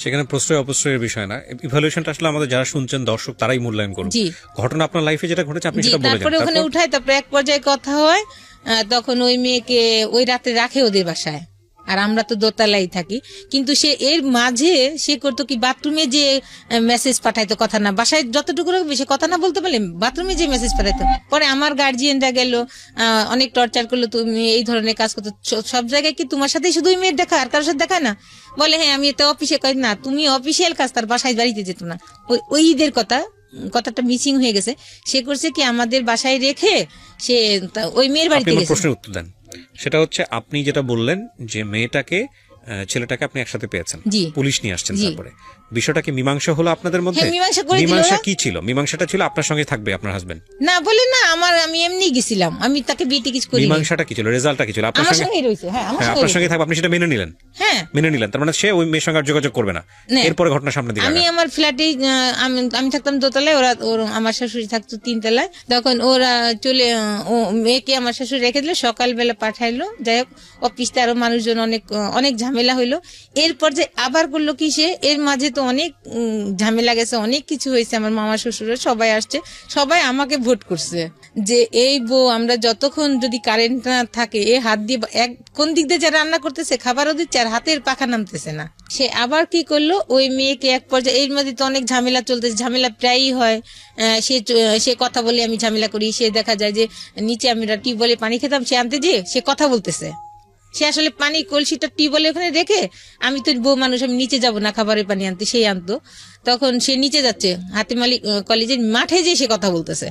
সেখানে প্রশ্রয় অপ্রশ্রয়ের বিষয় না, ইভালুয়েশনটা আসলে আমাদের যারা শুনছেন দর্শক তারাই মূল্যায়ন করবে। জি ঘটনা আপনার লাইফে যেটা ঘটেছে আপনি জি, সেটা বলে যান। তারপরে ওখানে উঠায়, তারপরে এক পর্যায়ে কথা হয়। তখন ওই মেয়েকে ওই রাতে রাখে ওদের বাসায়, আর আমরা তো দোতলায় থাকি। কিন্তু সে এর মাঝে সে করতো কি, বাথরুমে যে মেসেজ পাঠাইতো, কথা না, বাসায় যতটুকু রাখবে সে কথা না বলতে পারলে বাথরুমে যে মেসেজ পাঠাইতো। পরে আমার গার্জিয়ানরা গেল, অনেক টর্চার করলো, তুমি এই ধরনের কাজ করতো, সব জায়গায় কি তোমার সাথে শুধুই মেয়ের দেখা, আর কারোর সাথে দেখা না? বলে হ্যাঁ আমি তো অফিসে করি না, তুমি অফিসিয়াল কাজ, তার বাসায় বাড়িতে যেত না। ওই ঈদের কথাটা মিসিং হয়ে গেছে। সে করছে কি আমাদের বাসায় রেখে সে ওই মেয়ের বাড়িতে আপনি আমার গেছে। প্রশ্নের উত্তর দেন। সেটা হচ্ছে আপনি যেটা বললেন যে মেয়েটাকে ছেলেটাকে আপনি একসাথে পেয়েছেন, জি। পুলিশ নিয়ে আসছেন, জি। তারপরে বিষয়টা কি মীমাংসা হলো আপনাদের মধ্যে? হ্যাঁ, মীমাংসা করে দিল মীমাংসা ওরা। কি ছিল? মীমাংসাটা ছিল আপনার সঙ্গে থাকবে আপনার হাজবেন্ড। না বলে না, আমি এমনি গেছিলাম, আমি তাকে বিয়ে কিছু করি। মীমাংসাটা কি ছিল? রেজাল্টটা কি ছিল? আপনার আমার সঙ্গে সঙ্গেই রয়েছে। হ্যাঁ আমার হ্যাঁ, সঙ্গেই আপনার সঙ্গে রয়েছে। থাকবে, আপনি সেটা মেনে নিলেন। হ্যাঁ মেনে নিলেন, তার মানে সে ওই মেয়ের সঙ্গে আর যোগাযোগ করবে না। না। এরপরে ঘটনা সামনে দিকে আমি আগায়। আমার ফ্ল্যাটে, আমি থাকতাম দোতলায়, ওর আমার শাশুড়ি থাকতো তিনতলায়। তখন ওরা চলে, ও মেয়েকে আমার শাশুড়ি রেখে দিল, সকালবেলা পাঠাইলো। যাই হোক অফিসে আরো মানুষজন, অনেক ঝামেলা হইলো। এরপর যে আবার করলো কি, সে এর মাঝে তো অনেক ঝামেলা গেছে, অনেক কিছু হয়েছে। আমার মামা শ্বশুরের সবাই আসছে, সবাই আমাকে ভোট করছে যে এই বউ, আমরা যতক্ষণ যদি কারেন্ট না থাকে এ হাত দিয়ে কোন দিক দিয়ে যা রান্না করতেছে, খাবারও দিচ্ছে আর হাতের পাখা নামতেছে না। সে আবার কি করলো, ওই মেয়েকে এক পর্যায়ে, এর মধ্যে তো অনেক ঝামেলা চলতেছে, ঝামেলা প্রায়ই হয়। সে কথা বলে আমি ঝামেলা করি, সে দেখা যায় যে নিচে আমি টিউবওয়েলে পানি খেতাম, সে আনতে যেয়ে সে কথা বলতেছে। সে আসলে পানি কলসিটা টিউবওয়েলে ওখানে রেখে, আমি তো বউ মানুষ, আমি নিচে যাব না খাবারের পানি আনতে, সেই আনতো। তখন সে নিচে যাচ্ছে, হাতিমালি কলেজের মাঠে যে সে কথা বলতেছে,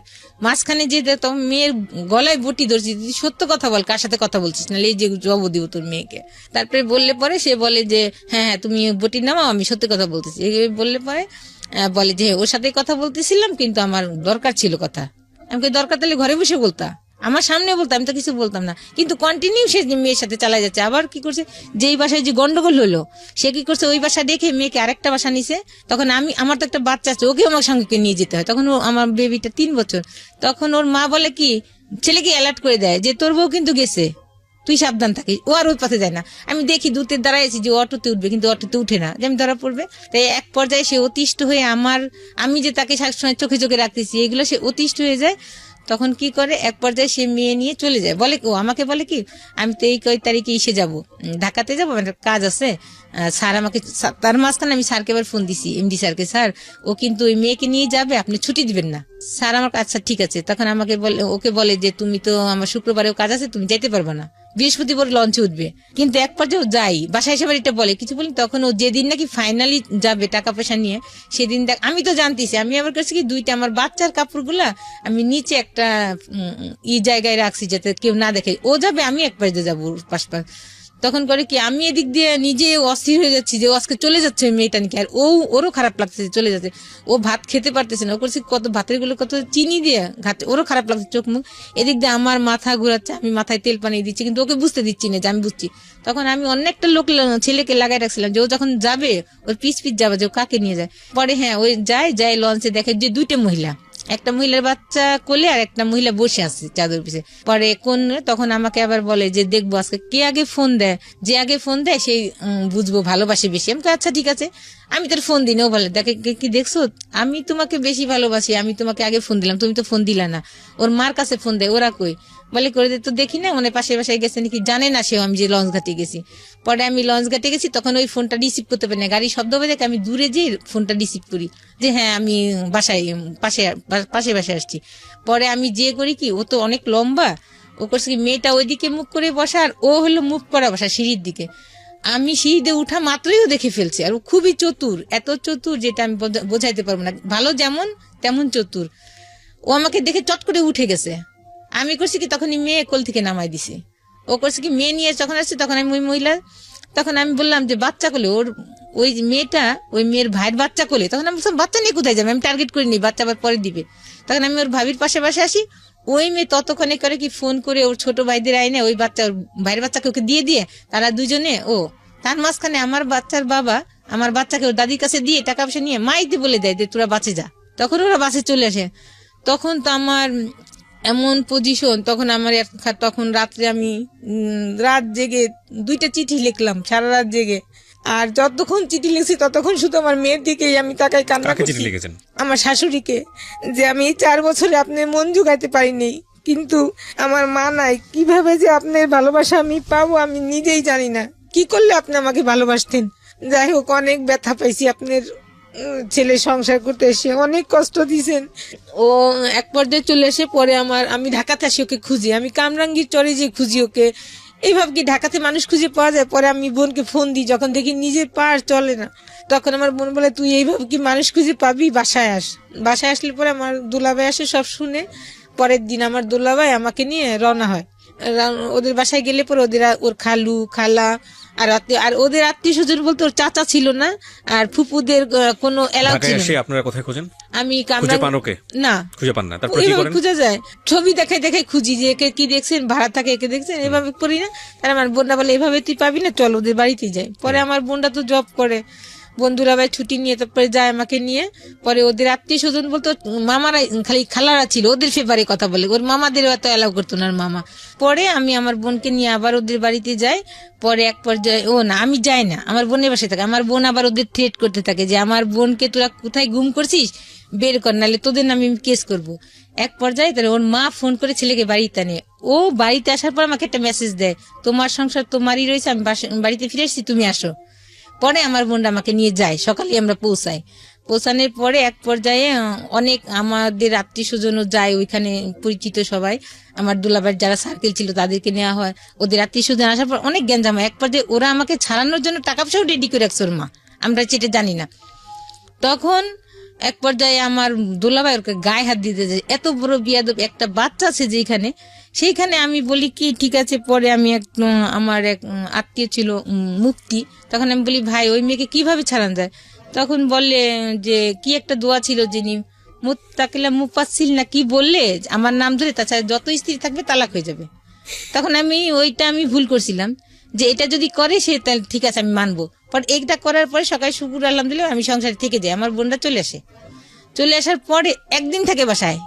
মাঝখানে যে তখন মেয়ের গলায় বটি ধরছি, সত্য কথা বল, কার সাথে কথা বলছিস, না এই যে জব দিব তোর মেয়েকে। তারপরে বললে পরে সে বলে যে হ্যাঁ হ্যাঁ তুমি বটি নামাও, আমি সত্যি কথা বলতেছি। বললে পরে বলে যে ওর সাথে কথা বলতেছিলাম, কিন্তু আমার দরকার ছিল কথা। আমাকে দরকার তাহলে ঘরে বসে বলতা, আমার সামনে বলতাম, আমি তো কিছু বলতাম না। কিন্তু কন্টিনিউ সে মেয়ের সাথে চালাই যাচ্ছে। আবার কি করছে, যেই বাসায় যে গন্ডগোল হলো, সে কি করছে, ওই বাসা দেখে মেয়েকে আরেকটা বাসা নিছে। তখন আমার তো একটা বাচ্চা আছে, ওকে আমার সঙ্গে নিয়ে যেতে হয়। তখন আমার বেবিটা 3 বছর। তখন ওর মা বলে কি, ছেলেকে অ্যালার্ট করে দেয় যে তোর বউ কিন্তু গেছে, তুই সাবধান থাকিস। ও আর ওই পথে যায় না। আমি দেখি দূতে দাঁড়াইছি যে অটোতে উঠবে, কিন্তু অটোতে উঠে না, যে আমি ধরা পড়বে। তাই এক পর্যায়ে সে অতিষ্ঠ হয়ে আমি যে তাকে সবসময় চোখে চোখে রাখতেছি, এগুলো সে অতিষ্ঠ হয়ে যায়। তখন কি করে, এক পর্যায়ে সে মেয়ে নিয়ে চলে যায়। বলে আমাকে বলে কি, আমি তো এই কয় তারিখে এসে যাবো, ঢাকাতে যাবো, আমার কাজ আছে। স্যার আমাকে, তার মাঝখানে আমি স্যারকে এবার ফোন দিছি, এমডি স্যারকে, স্যার ও কিন্তু ওই মেয়েকে নিয়ে যাবে, আপনি ছুটি দিবেন না। স্যার আমার আচ্ছা ঠিক আছে। তখন ওকে বলে যে তুমি তো আমার শুক্রবারেও কাজ আছে, তুমি যেতে পারবে না, বৃহস্পতিবার লঞ্চে উঠবে। কিন্তু এক পর্যায়ে যাই, বাসায় এসে এটা বলে কিছু বলি। তখন ও যেদিন নাকি ফাইনালি যাবে টাকা পয়সা নিয়ে, সেদিন আমি তো জানতেছি, আমি আবার কাছে কি 2টা আমার বাচ্চার কাপড়গুলা আমি নিচে একটা জায়গায় রাখছি যাতে কেউ না দেখে। ও যাবে, আমি এক পাশে যাবো পাশ। তখন করে কি, আমি এদিক দিয়ে নিজে অস্থির হয়ে যাচ্ছি যে আজকে চলে যাচ্ছে মেয়েটা নাকি, আর ওরও খারাপ লাগছে চলে যাচ্ছে। ও ভাত খেতে পারতেছে না, ও করছে কত ভাতের গুলো কত চিনি দিয়ে ঘাটে, ওরও খারাপ লাগছে চোখ মুখ। এদিক দিয়ে আমার মাথা ঘুরাচ্ছে, আমি মাথায় তেল পানি দিচ্ছি, কিন্তু ওকে বুঝতে দিচ্ছি না যে আমি বুঝছি। তখন আমি অন্য একটা ছেলেকে লাগাই রাখছিলাম যে ও যখন যাবে ওর পিছ যাবে যে ও কাকে নিয়ে যায়। পরে হ্যাঁ ওই যায় লঞ্চে, দেখে যে 2টা মহিলা, একটা মহিলার বাচ্চা কোলে আর একটা মহিলা বসে আছে চাদর পিছে। পরে তখন আমাকে আবার বলে যে দেখবো আজকে কে আগে ফোন দেয়, যে আগে ফোন দেয় সেই বুঝবো ভালোবাসে বেশি। আমি তো আচ্ছা ঠিক আছে, আমি তোর ফোন দিই। ও বলে দেখে কি দেখছো, আমি তোমাকে বেশি ভালোবাসি, আমি তোমাকে আগে ফোন দিলাম, তুমি তো ফোন দিলা না। ওর মার কাছে ফোন দেয়, ওরা কই বলে করে দে, তো দেখি না মানে পাশের বাসায় গেছে নাকি, জানে না সেও আমি যে লঞ্চ ঘাটে গেছি। পরে আমি লঞ্চ ঘাটে গেছি, তখন ওই ফোনটা রিসিভ করতে পারি না, গাড়ি শব্দ বেজে আমি দূরে যেয়ে ফোনটা রিসিভ করি যে হ্যাঁ আমি বাসায় পাশে বাসায় আসছি। পরে আমি যে করি কি, ও তো অনেক লম্বা, ও করছে কি মেয়েটা ওইদিকে মুখ করে বসা আর ও হলো মুখ করা বসা সিঁড়ির দিকে। আমি সিঁড়িতে উঠা মাত্রই ও দেখে ফেলছে, আর ও খুবই চতুর, এত চতুর যেটা আমি বোঝাইতে পারবো না, ভালো যেমন তেমন চতুর। ও আমাকে দেখে চট করে উঠে গেছে। আমি করছি কি তখনই মেয়ে কোল থেকে নামাই দিছে। ও করছে কি মেয়ে নিয়ে যখন আসছে তখন আমি ওই মহিলা, তখন আমি বললাম যে বাচ্চা কোলে, ওর ওই মেয়েটা ওই মেয়ের ভাইয়ের বাচ্চা কোলে। তখন আমি বললাম বাচ্চা নিয়ে কোথায় যাবে, আমি টার্গেট করিনি, বাচ্চা আবার পরে দিবে। তখন আমি ওর ভাবির পাশে আসি, ওই মেয়ে ততক্ষণে করে কি ফোন করে ওর ছোট ভাইদের আইনে ওই বাচ্চা, ওর ভাইয়ের বাচ্চাকে ওকে দিয়ে তারা দুজনে, ও তার মাঝখানে আমার বাচ্চার বাবা আমার বাচ্চাকে ওর দাদির কাছে দিয়ে টাকা পয়সা নিয়ে মাইতে বলে দেয় যে তোরা বাঁচে যা। তখন ওরা বাসে চলে আসে। তখন তো আমার এমন পজিশন, তখন আমার তখন রাত্রে আমি রাত জেগে 2টা চিঠি লিখলাম, সারা রাত জেগে। আর যতক্ষণ চিঠি লিখছি ততক্ষণ শুধু আমার মেয়ের দিকেই আমি তাকাই, কান্না করছি। আমার শাশুড়িকে, যে আমি 4 বছরে আপনার মন জোগাইতে পারিনি, কিন্তু আমার মা নাই, কিভাবে যে আপনার ভালোবাসা আমি পাবো আমি নিজেই জানি না, কি করলে আপনি আমাকে ভালোবাসতেন। যাই হোক, অনেক ব্যথা পাইছি, আপনার ছেলে সংসার করতে এসে অনেক কষ্ট দিয়েছেন। ও এক পর্যায়ে চলে এসে পরে আমি ঢাকাতে আসি, ওকে খুঁজি, আমি কামরাঙ্গীর চরে যে খুঁজি ওকে, এইভাবে কি ঢাকাতে মানুষ খুঁজে পাওয়া যায়? পরে আমি বোনকে ফোন দিই, যখন দেখি নিজের পা আর চলে না, তখন আমার বোন বলে তুই এইভাবে কি মানুষ খুঁজে পাবি, বাসায় আস। বাসায় আসলে পরে আমার দুলাভাই আসে, সব শুনে। পরের দিন আমার দুলাভাই আমাকে নিয়ে রওনা হয়। ওদের বাসায় গেলে পরে ওর খালু খালা আর ওদের আত্মীয় স্বজন বলতে ওর চাচা ছিল না, আর ফুপুদের কোনো এলাও ছিল না। আপনারা কোথায় খোঁজেন? আমি না খুঁজে পান না, তারপর কি করেন? খুঁজে যায়, ছবি দেখাই খুঁজি যে একে কি দেখছেন, ভাড়া থাকে একে দেখছেন, এভাবে করি না। তার আমার বোনটা বলে এভাবে তুই পাবি না, চল ওদের বাড়িতেই যাই। পরে আমার বোনটা তো জব করে, বন্ধুরা ভাই ছুটি নিয়ে তারপরে যায় আমাকে নিয়ে। পরে ওদের আত্মীয় স্বজন বলতো মামারা, খালি খালারা ছিল, ওদের ফেভারে কথা বলে, ওর মামাদের এত অ্যালাউ করতো না মামা। পরে আমি আমার বোনকে নিয়ে আবার ওদের বাড়িতে যাই। পরে এক পর্যায়ে আমি যাই না, আমার বোনের বাসায় থাকে। আমার বোন আবার ওদের থ্রেট করতে থাকে যে আমার বোনকে তোরা কোথায় গুম করছিস, বের কর, নাহলে তোদের নামে আমি কেস করবো। এক পর্যায়ে তাহলে ওর মা ফোন করে ছেলেকে বাড়িতে আনে। ও বাড়িতে আসার পর আমাকে একটা মেসেজ দেয়, তোমার সংসার তোমারই রয়েছে, আমি বাড়িতে ফিরে এসেছি, তুমি আসো। পরে আমার বোনটা আমাকে নিয়ে যায়, সকালে আমরা পৌঁছানোর পরে এক পর্যায়ে অনেক আমাদের আত্মীয় স্বজনও যায় ওইখানে, পরিচিত সবাই, আমার দুলাভাইয়ের যারা সার্কেল ছিল তাদেরকে নেওয়া হয়। ওদের আত্মীয় স্বজন আসার পর অনেক জ্ঞানজাম হয়। এক পর্যায়ে ওরা আমাকে ছাড়ানোর জন্য টাকা পয়সাও রেডি করে রাখছে ওর মা, আমরা সেটা জানি না। তখন এক পর্যায়ে আমার দুলাভাই ওকে গায়ে হাত দিতে যায়, এত বড় বিয়াদব একটা বাচ্চা আছে যেখানে, সেইখানে আমি বলি কি ঠিক আছে। পরে আমি আমার এক আত্মীয় ছিল মুফতি, তখন আমি বলি ভাই ওই মেয়েকে কিভাবে ছাড়ানো যায়? তখন বললে যে কি একটা দোয়া ছিল, যিনি মুত্তাকিলা মুফাসসিল না কি বললে আমার নাম ধরে, তাছাড়া যত স্ত্রী থাকবে তালাক হয়ে যাবে। তখন আমি ভুল করছিলাম যে এটা যদি করে সে তাহলে ঠিক আছে আমি মানবো। পর এইটা করার পরে সকালে শুকুর আলহামদুলিল্লাহ আমি সংসারে থেকে যাই। আমার বোনটা চলে আসার পরে একদিন থাকে বাসায়,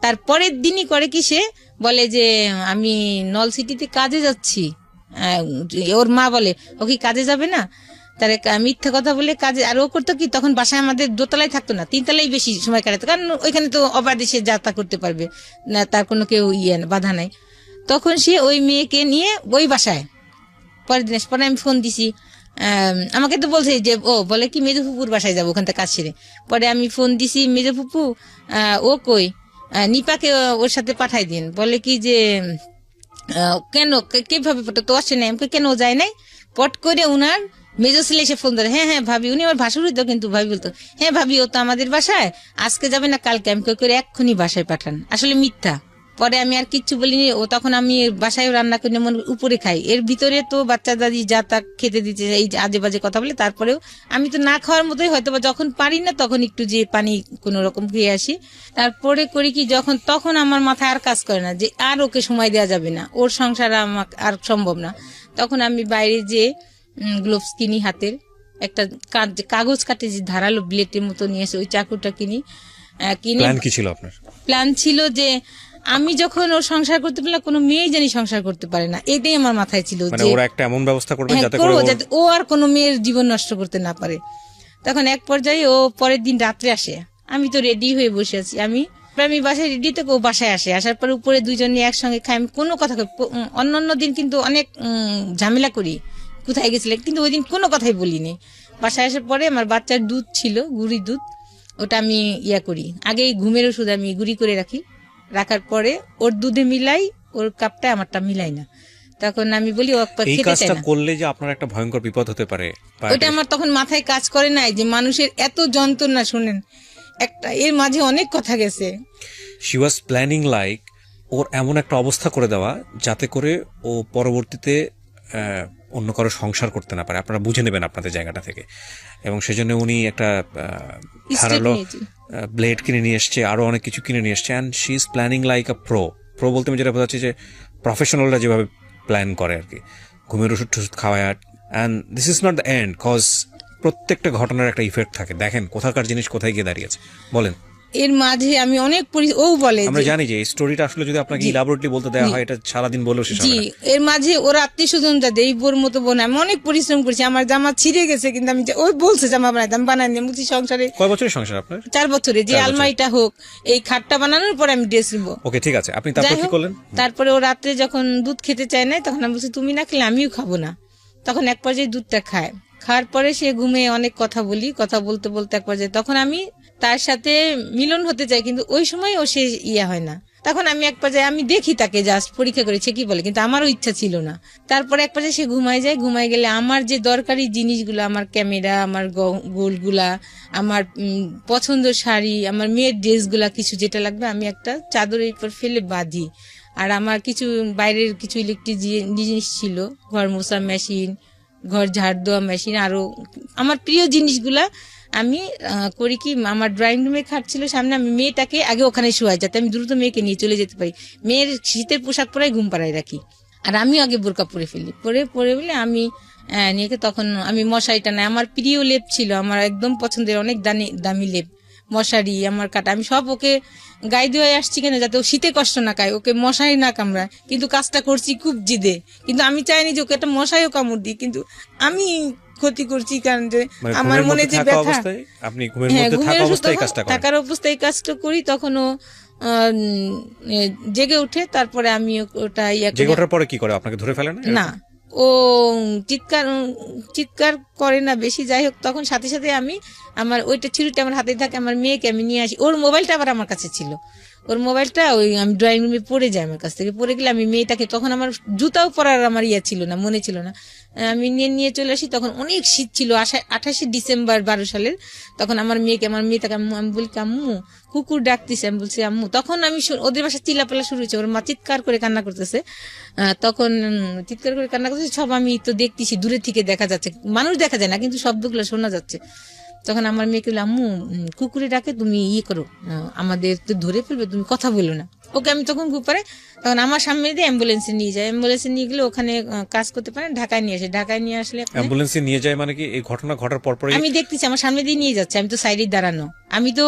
তারপরের দিনই করে কি সে বলে যে আমি নল সিটিতে কাজে যাচ্ছি। ওর মা বলে ও কি কাজে যাবে না, তার মিথ্যা কথা বলে কাজে। আর ও করতো কি তখন বাসায় আমাদের দোতলায় থাকতো না, 3 তলায় বেশি সময় কাটাতো, কারণ ওইখানে তো অবাধে সে যাত্রা করতে পারবে না, তার কোনো কেউ বাধা নাই। তখন সে ওই মেয়েকে নিয়ে ওই বাসায়, পরের দিন পরে আমি ফোন দিছি, আমাকে তো বলছে যে বলে কি মেজো ফুপুর বাসায় যাবো ওখান থেকে কাজ সেরে। পরে আমি ফোন দিছি, মেজো ফুপু ও কই, নিপাকে ওর সাথে পাঠাই দিন। বলে কি যে কেন কিভাবে তো আসে নাই, আমাকে কেন যায় নাই। পট করে উনার মেজো ছেলে এসে ফোন ধরে, হ্যাঁ ভাবি, উনি আমার ভাসুরই তো, কিন্তু ভাবি বলতো হ্যাঁ ভাবি ও তো আমাদের বাসায় আজকে যাবে না কালকে, আমি করে এক্ষুনি বাসায় পাঠান। আসলে মিথ্যা। পরে আমি আর কিচ্ছু বলিনি। তখন আমি বাসায় রান্না করে মনে উপরে খাই, এর ভিতরে তো বাচ্চা দাদি যা তা খেতে দিতে এই আজে বাজে কথা বলে। তারপরেও আমি তো না খাওয়ার মতোই, হয়তো বা যখন পারি না তখন একটু যে পানি কোনো রকম খেয়ে আসি। তারপরে করি কি তখন আমার মাথায় আর কাজ করে না যে আর ওকে সময় দেওয়া যাবে না, ওর সংসার আমাকে আর সম্ভব না। তখন আমি বাইরে যে গ্লোভস কিনি, হাতের একটা কাগজ কাটে যে ধারালো ব্লেডের মতো নিয়ে এসে ওই চাকুটা কিনি। প্ল্যান ছিল যে আমি যখন ওর সংসার করতে পারলাম, কোনো মেয়ে জানি সংসার করতে পারে না, এটাই আমার মাথায় ছিল যে ওরা একটা এমন ব্যবস্থা করবে যাতে ও আর কোনো মেয়ের জীবন নষ্ট করতে না পারে। তখন এক পর্যায়ে ও পরের দিন রাত্রে আসে, আমি তো রেডি হয়ে বসে আছি, আমি আমি বাসায় রেডি থেকে ও বাসায় আসে, আসার পর উপরে দুজন নিয়ে একসঙ্গে খাই। আমি কোনো কথা অন্য দিন কিন্তু অনেক ঝামেলা করি, কোথায় গেছিলে, কিন্তু ওই দিন কোনো কথাই বলিনি। বাসায় আসার পরে আমার বাচ্চার দুধ ছিল, গুড়ি দুধ, ওটা আমি করি, আগে ঘুমের ওষুধ আমি গুঁড়ি করে রাখি, রাখার পরে ওর দুধে মিলাই, ওর কাপটা আমারটা মিলাই না। তখন আমি বলি ও এই খেতে চায় কাজটা না। করলে যে আপনার একটা ভয়ঙ্কর বিপদ হতে পারে, ওইটা আমার তখন মাথায় কাজ করে নাই যে মানুষের এত যন্ত্রণা। শুনেন, একটা এর মাঝে অনেক কথা গেছে। শি ওয়াজ প্ল্যানিং লাইক ওর এমন একটা অবস্থা করে দেওয়া যাতে করে ও পরবর্তীতে অন্য কারো সংসার করতে না পারে। আপনারা বুঝে নেবেন আপনাদের জায়গাটা থেকে। এবং সেজন্য উনি একটা ধারালো ব্লেড কিনে নিয়ে এসছে, আরো অনেক কিছু কিনে নিয়ে এসছে। And she is planning like a pro বলতে আমি যেটা বোঝাচ্ছি যে প্রফেশনালরা যেভাবে প্ল্যান করে আর কি, ঘুমের ওষুধ টষুধ খাওয়ায়। And this is not the end, cause প্রত্যেকটা ঘটনার একটা ইফেক্ট থাকে। দেখেন কোথাকার জিনিস কোথায় গিয়ে দাঁড়িয়েছে। বলেন। এর মাঝে আমি অনেক ও বলে আমরা জানি যে এই স্টোরিটা আসলে যদি আপনাকে ইলাবোরেটলি বলতে দেওয়া হয় এটা সারাদিন বলেও শেষ হবে না। এর মাঝে ওরা আত্মীয় স্বজন যাদের এই বোর মতো বোন, আমি অনেক পরিশ্রম করছি, আমার জামা ছিঁড়ে গেছে, কিন্তু আমি ওই বলছে জামা বানাইতে, আমি বানাই নিয়ে মুছি। সংসারে কয় বছরের সংসার আপনার? 4 বছরে। যে আলমারিটা হোক, এই খাটটা বানানোর পর আমি ড্রেস নিবো। ওকে, ঠিক আছে। আপনি তারপর কি করলেন? তারপরে ও রাত্রে যখন দুধ খেতে চায় না, তখন আমি বলছি তুমি না খেলে আমিও খাবো না। তখন এক পর্যায়ে দুধটা খায়, খাওয়ার পরে সে ঘুমে অনেক কথা বলি, কথা বলতে বলতে এক পর্যায়ে তখন আমি তার সাথে মিলন হতে চাই, কিন্তু ওই সময় ও সে হয় না। তখন আমি এক পর্যায়ে আমি দেখি তাকে, জাস্ট পরীক্ষা করেছে কি বলে, কিন্তু আমারও ইচ্ছা ছিল না। তারপরে এক পর্যায়ে সে ঘুমায় যায়। ঘুমায় গেলে আমার যে দরকারি জিনিসগুলো, আমার ক্যামেরা, আমার গোলগুলা, আমার পছন্দের শাড়ি, আমার মেয়ের ড্রেসগুলা, কিছু যেটা লাগবে আমি একটা চাদরের উপর ফেলে বাঁধি। আর আমার কিছু বাইরের কিছু ইলেকট্রিক জিনিস ছিল, ঘর মোছা মেশিন, ঘর ঝাড় দেওয়া মেশিন, আরো আমার প্রিয় জিনিসগুলা আমি করি কি, আমার ড্রয়িং রুমে খাট ছিল সামনে, আমি মেয়েটাকে আগে ওখানে শোয়াই যাতে আমি দ্রুত মেয়েকে নিয়ে চলে যেতে পারি। মেয়ের শীতের পোশাক পরাই ঘুম পাড়ায় রাখি, আর আমিও আগে বোরকা পরে ফেলি। পরে বলে আমি নিয়ে তখন আমি মশারিটা নাই, আমার প্রিয় লেপ ছিল, আমার একদম পছন্দের অনেক দামি লেপ, মশারি, আমার কাটা, আমি সব ওকে গায়ে দিয়ে আসছি কেন, যাতে ও শীতে কষ্ট না খায়, ওকে মশারি না কামড়ায়। কিন্তু কাজটা করছি খুব জিদে, কিন্তু আমি চাইনি যে ওকে একটা মশাইও কামড় দিই, কিন্তু আমি ক্ষতি করছি, কারণ যে আমার মনে যে ব্যথা, আপনি ঘুমের মধ্যে থাকা অবস্থায় কাজটা করেন, থাকার অবস্থায় কাজটা করি, তখন ও জেগে উঠে। তারপরে আমি ওটা জেগে ওঠার পরে কি করে, আপনাকে ধরে ফেলে না? ও চিৎকার করে না বেশি, যাই হোক। তখন সাথে সাথে আমি আমার ওইটা ছুরিটা আমার হাতে থাকে, আমার মেয়েকে আমি নিয়ে আসি। ওর মোবাইলটা আবার আমার কাছে ছিল, ওর মোবাইলটা ওই আমি ড্রয়িং রুমে পড়ে যায় আমার কাছ থেকে। পড়ে গেলে আমি মেয়েটাকে, তখন আমার জুতাও পরার আমার ছিল না, মনে ছিল না, আমি নিয়ে চলে আসি। তখন অনেক শীত ছিল, 28শে ডিসেম্বর 12 সালের। তখন আমার মেয়েটাকে আমি বলি আম্মু কুকুর ডাকতেছে, আমি বলছি আম্মু। তখন আমি ওদের বাসা চিল্লাপাল্লা শুরু হয়েছে, ওর মা চিৎকার করে কান্না করতেছে। তখন চিৎকার করে কান্না করতেছে, সব আমি তো দেখতেছি, দূরে থেকে দেখা যাচ্ছে, মানুষ দেখা যায় না, কিন্তু শব্দগুলো শোনা যাচ্ছে। তখন আমার মেয়েকে বলে আম্মু কুকুরে ডাকে, তুমি করো, আমাদের তো ধরে ফেলবে, তুমি কথা বলো না। ওকে আমি তখন ঘুপারে, তখন আমার সামনে দিয়ে অ্যাম্বুলেন্সে নিয়ে যায়। অ্যাম্বুলেন্সে নিয়ে গেলে ওখানে কাজ করতে পারে, ঢাকায় নিয়ে আসে। ঢাকায় নিয়ে আসলে অ্যাম্বুলেন্সে নিয়ে যায় মানে কি, এই ঘটনা ঘটার পর আমি দেখতেছি আমার সামনে দিয়ে নিয়ে যাচ্ছে, আমি তো সাইডে দাঁড়ানো, আমি তো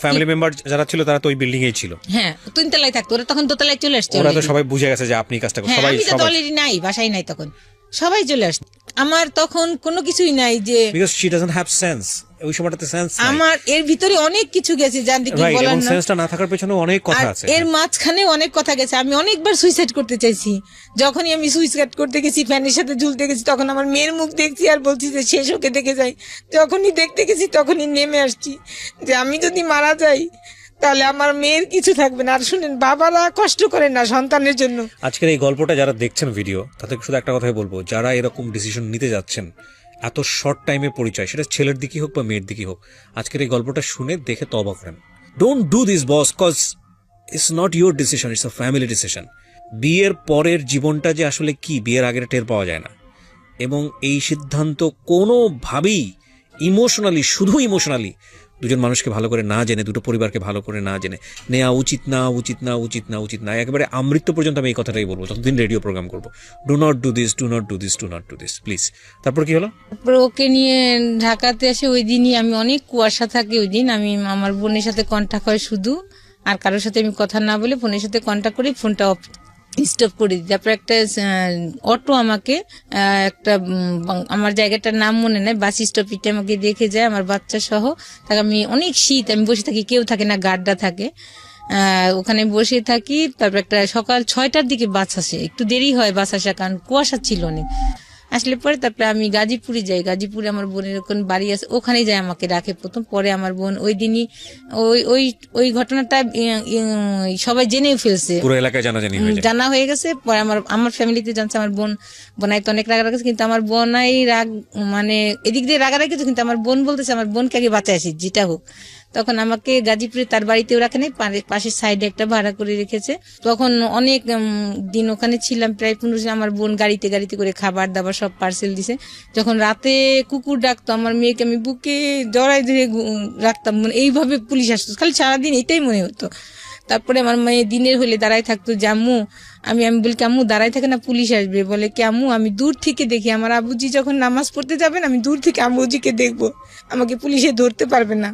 ফ্যামিলি মেম্বার যারা ছিল তারা তো ওই বিল্ডিং এই ছিল। হ্যাঁ, 3 তলায় থাকতো, ওরা তখন দোতলায় চলে আসছে। ওরা তো সবাই বুঝে গেছে যে আপনি কাজটা করেন, সবাই আমি তো অলরেডি নাই, বাসায় নাই, তখন সবাই চলে আসছে। আমার তখন কোনো কিছুই নাই, যে because she doesn't have sense, ওই সময়টাতে সেন্স নাই। আমার এর ভিতরে অনেক কিছু গেছে, জানতে কি বলার না, সেন্সটা না থাকার পেছনে অনেক কথা আছে। এর মাঝখানে অনেক কথা গেছে। আমি অনেকবার সুইসাইড করতে চাইছি। যখনই আমি সুইসাইড করতে গেছি, ফ্যানের সাথে ঝুলতে গেছি, তখন আমার মেয়ের মুখ দেখছি আর বলছি যে শেষ ওকে দেখে যাই। যখনই দেখতে গেছি তখনই নেমে আসছি যে আমি যদি মারা যাই তাহলে আমার মেয়ের কিছু থাকবে না। আর শুনেন, বাবারা কষ্ট করেন না সন্তানের জন্য। আজকের এই গল্পটা যারা দেখছেন ভিডিও, তাদের শুধু একটা কথাই বলবো, যারা এরকম ডিসিশন নিতে যাচ্ছেন, এত শর্ট টাইমে পরিচয়, সেটা ছেলের দিকে হোক বা মেয়ের দিকে হোক, আজকের এই গল্পটা শুনে দেখে তওবা করেন। Don't do this boss, cause it's not your decision, it's a family decision. বিয়ের পরের জীবনটা যে আসলে কি, বিয়ের আগের টের পাওয়া যায় না। এবং এই সিদ্ধান্ত কোনোভাবেই ইমোশনালি, শুধু ইমোশনালি দুজন মানুষকে ভালো করে না জেনে, দুটো পরিবারকে ভালো করে না জেনে নেওয়া উচিত না, উচিত না, উচিত না, উচিত না। একেবারে আমৃত্যু পর্যন্ত আমি এই কথাটাই বলবো, যতদিন রেডিও প্রোগ্রাম করবো। Do not do this, do not do this, do not do this, please. তারপর কি হলো? তারপর ওকে নিয়ে ঢাকাতে আসে। ওই দিনই আমি অনেক কুয়াশা থাকে, ওই দিন আমি আমার বোনের সাথে কন্ট্যাক্ট হয় শুধু, আর কারোর সাথে আমি কথা না বলে ফোনের সাথে কন্ট্যাক্ট করি, ফোনটা অফ স্টপ করে দিই। তারপর একটা অটো আমাকে একটা আমার জায়গাটার নাম মনে নাই, বাস স্টপিতে আমাকে রেখে যায় আমার বাচ্চা সহ। তাকে আমি অনেক শীত, আমি বসে থাকি, কেউ থাকে না, গার্ডরা থাকে, ওখানে বসে থাকি। তারপর একটা সকাল 6টার দিকে বাস আসে, একটু দেরি হয় বাস আসা, কারণ কুয়াশা ছিল অনেক। আসলে পরে তারপরে আমি গাজীপুরে যাই, গাজীপুরে আমার বোনের ওখানে বাড়ি আছে, ওখানে যাই আমাকে রাখে প্রথম। পরে আমার বোন ওই দিনই ওই ওই ওই ঘটনাটা সবাই জেনেও ফেলছে, পুরো এলাকায় জানাজানি হয়ে যায়। জানা হয়ে গেছে। পরে আমার ফ্যামিলিতে জানছে, আমার বোনাই তো অনেক রাগারাগ আছে, কিন্তু আমার বোনাই রাগ মানে এদিক দিয়ে রাগারাগ কিছু, কিন্তু আমার বোন বলতেছে আমার বোনকে আগে বাঁচায় আসি যেটা হোক। তখন আমাকে গাজীপুরে তার বাড়িতেও রাখে নাই, পাশের সাইডে একটা ভাড়া করে রেখেছে। তখন অনেক দিন ওখানে ছিলাম, প্রায় 15 দিন। আমার বোন গাড়িতে করে খাবার দাবার সব পার্সেল দিছে। যখন রাতে কুকুর ডাকতো, আমার মেয়েকে আমি বুকে জড়াই ধরে রাখতাম, মানে এইভাবে পুলিশ আসতো, খালি সারাদিন এটাই মনে হতো। তারপরে আমার মেয়ে দিনের হলে দাঁড়ায় থাকতো যে আম্মু, আমি বলি কি আম্মু দাঁড়ায় থাকে না, পুলিশ আসবে। বলে কি আম্মু, আমি দূর থেকে দেখি, আমার আবুজি যখন নামাজ পড়তে যাবেন আমি দূর থেকে আম্মুজিকে দেখবো, আমাকে পুলিশে ধরতে পারবে না।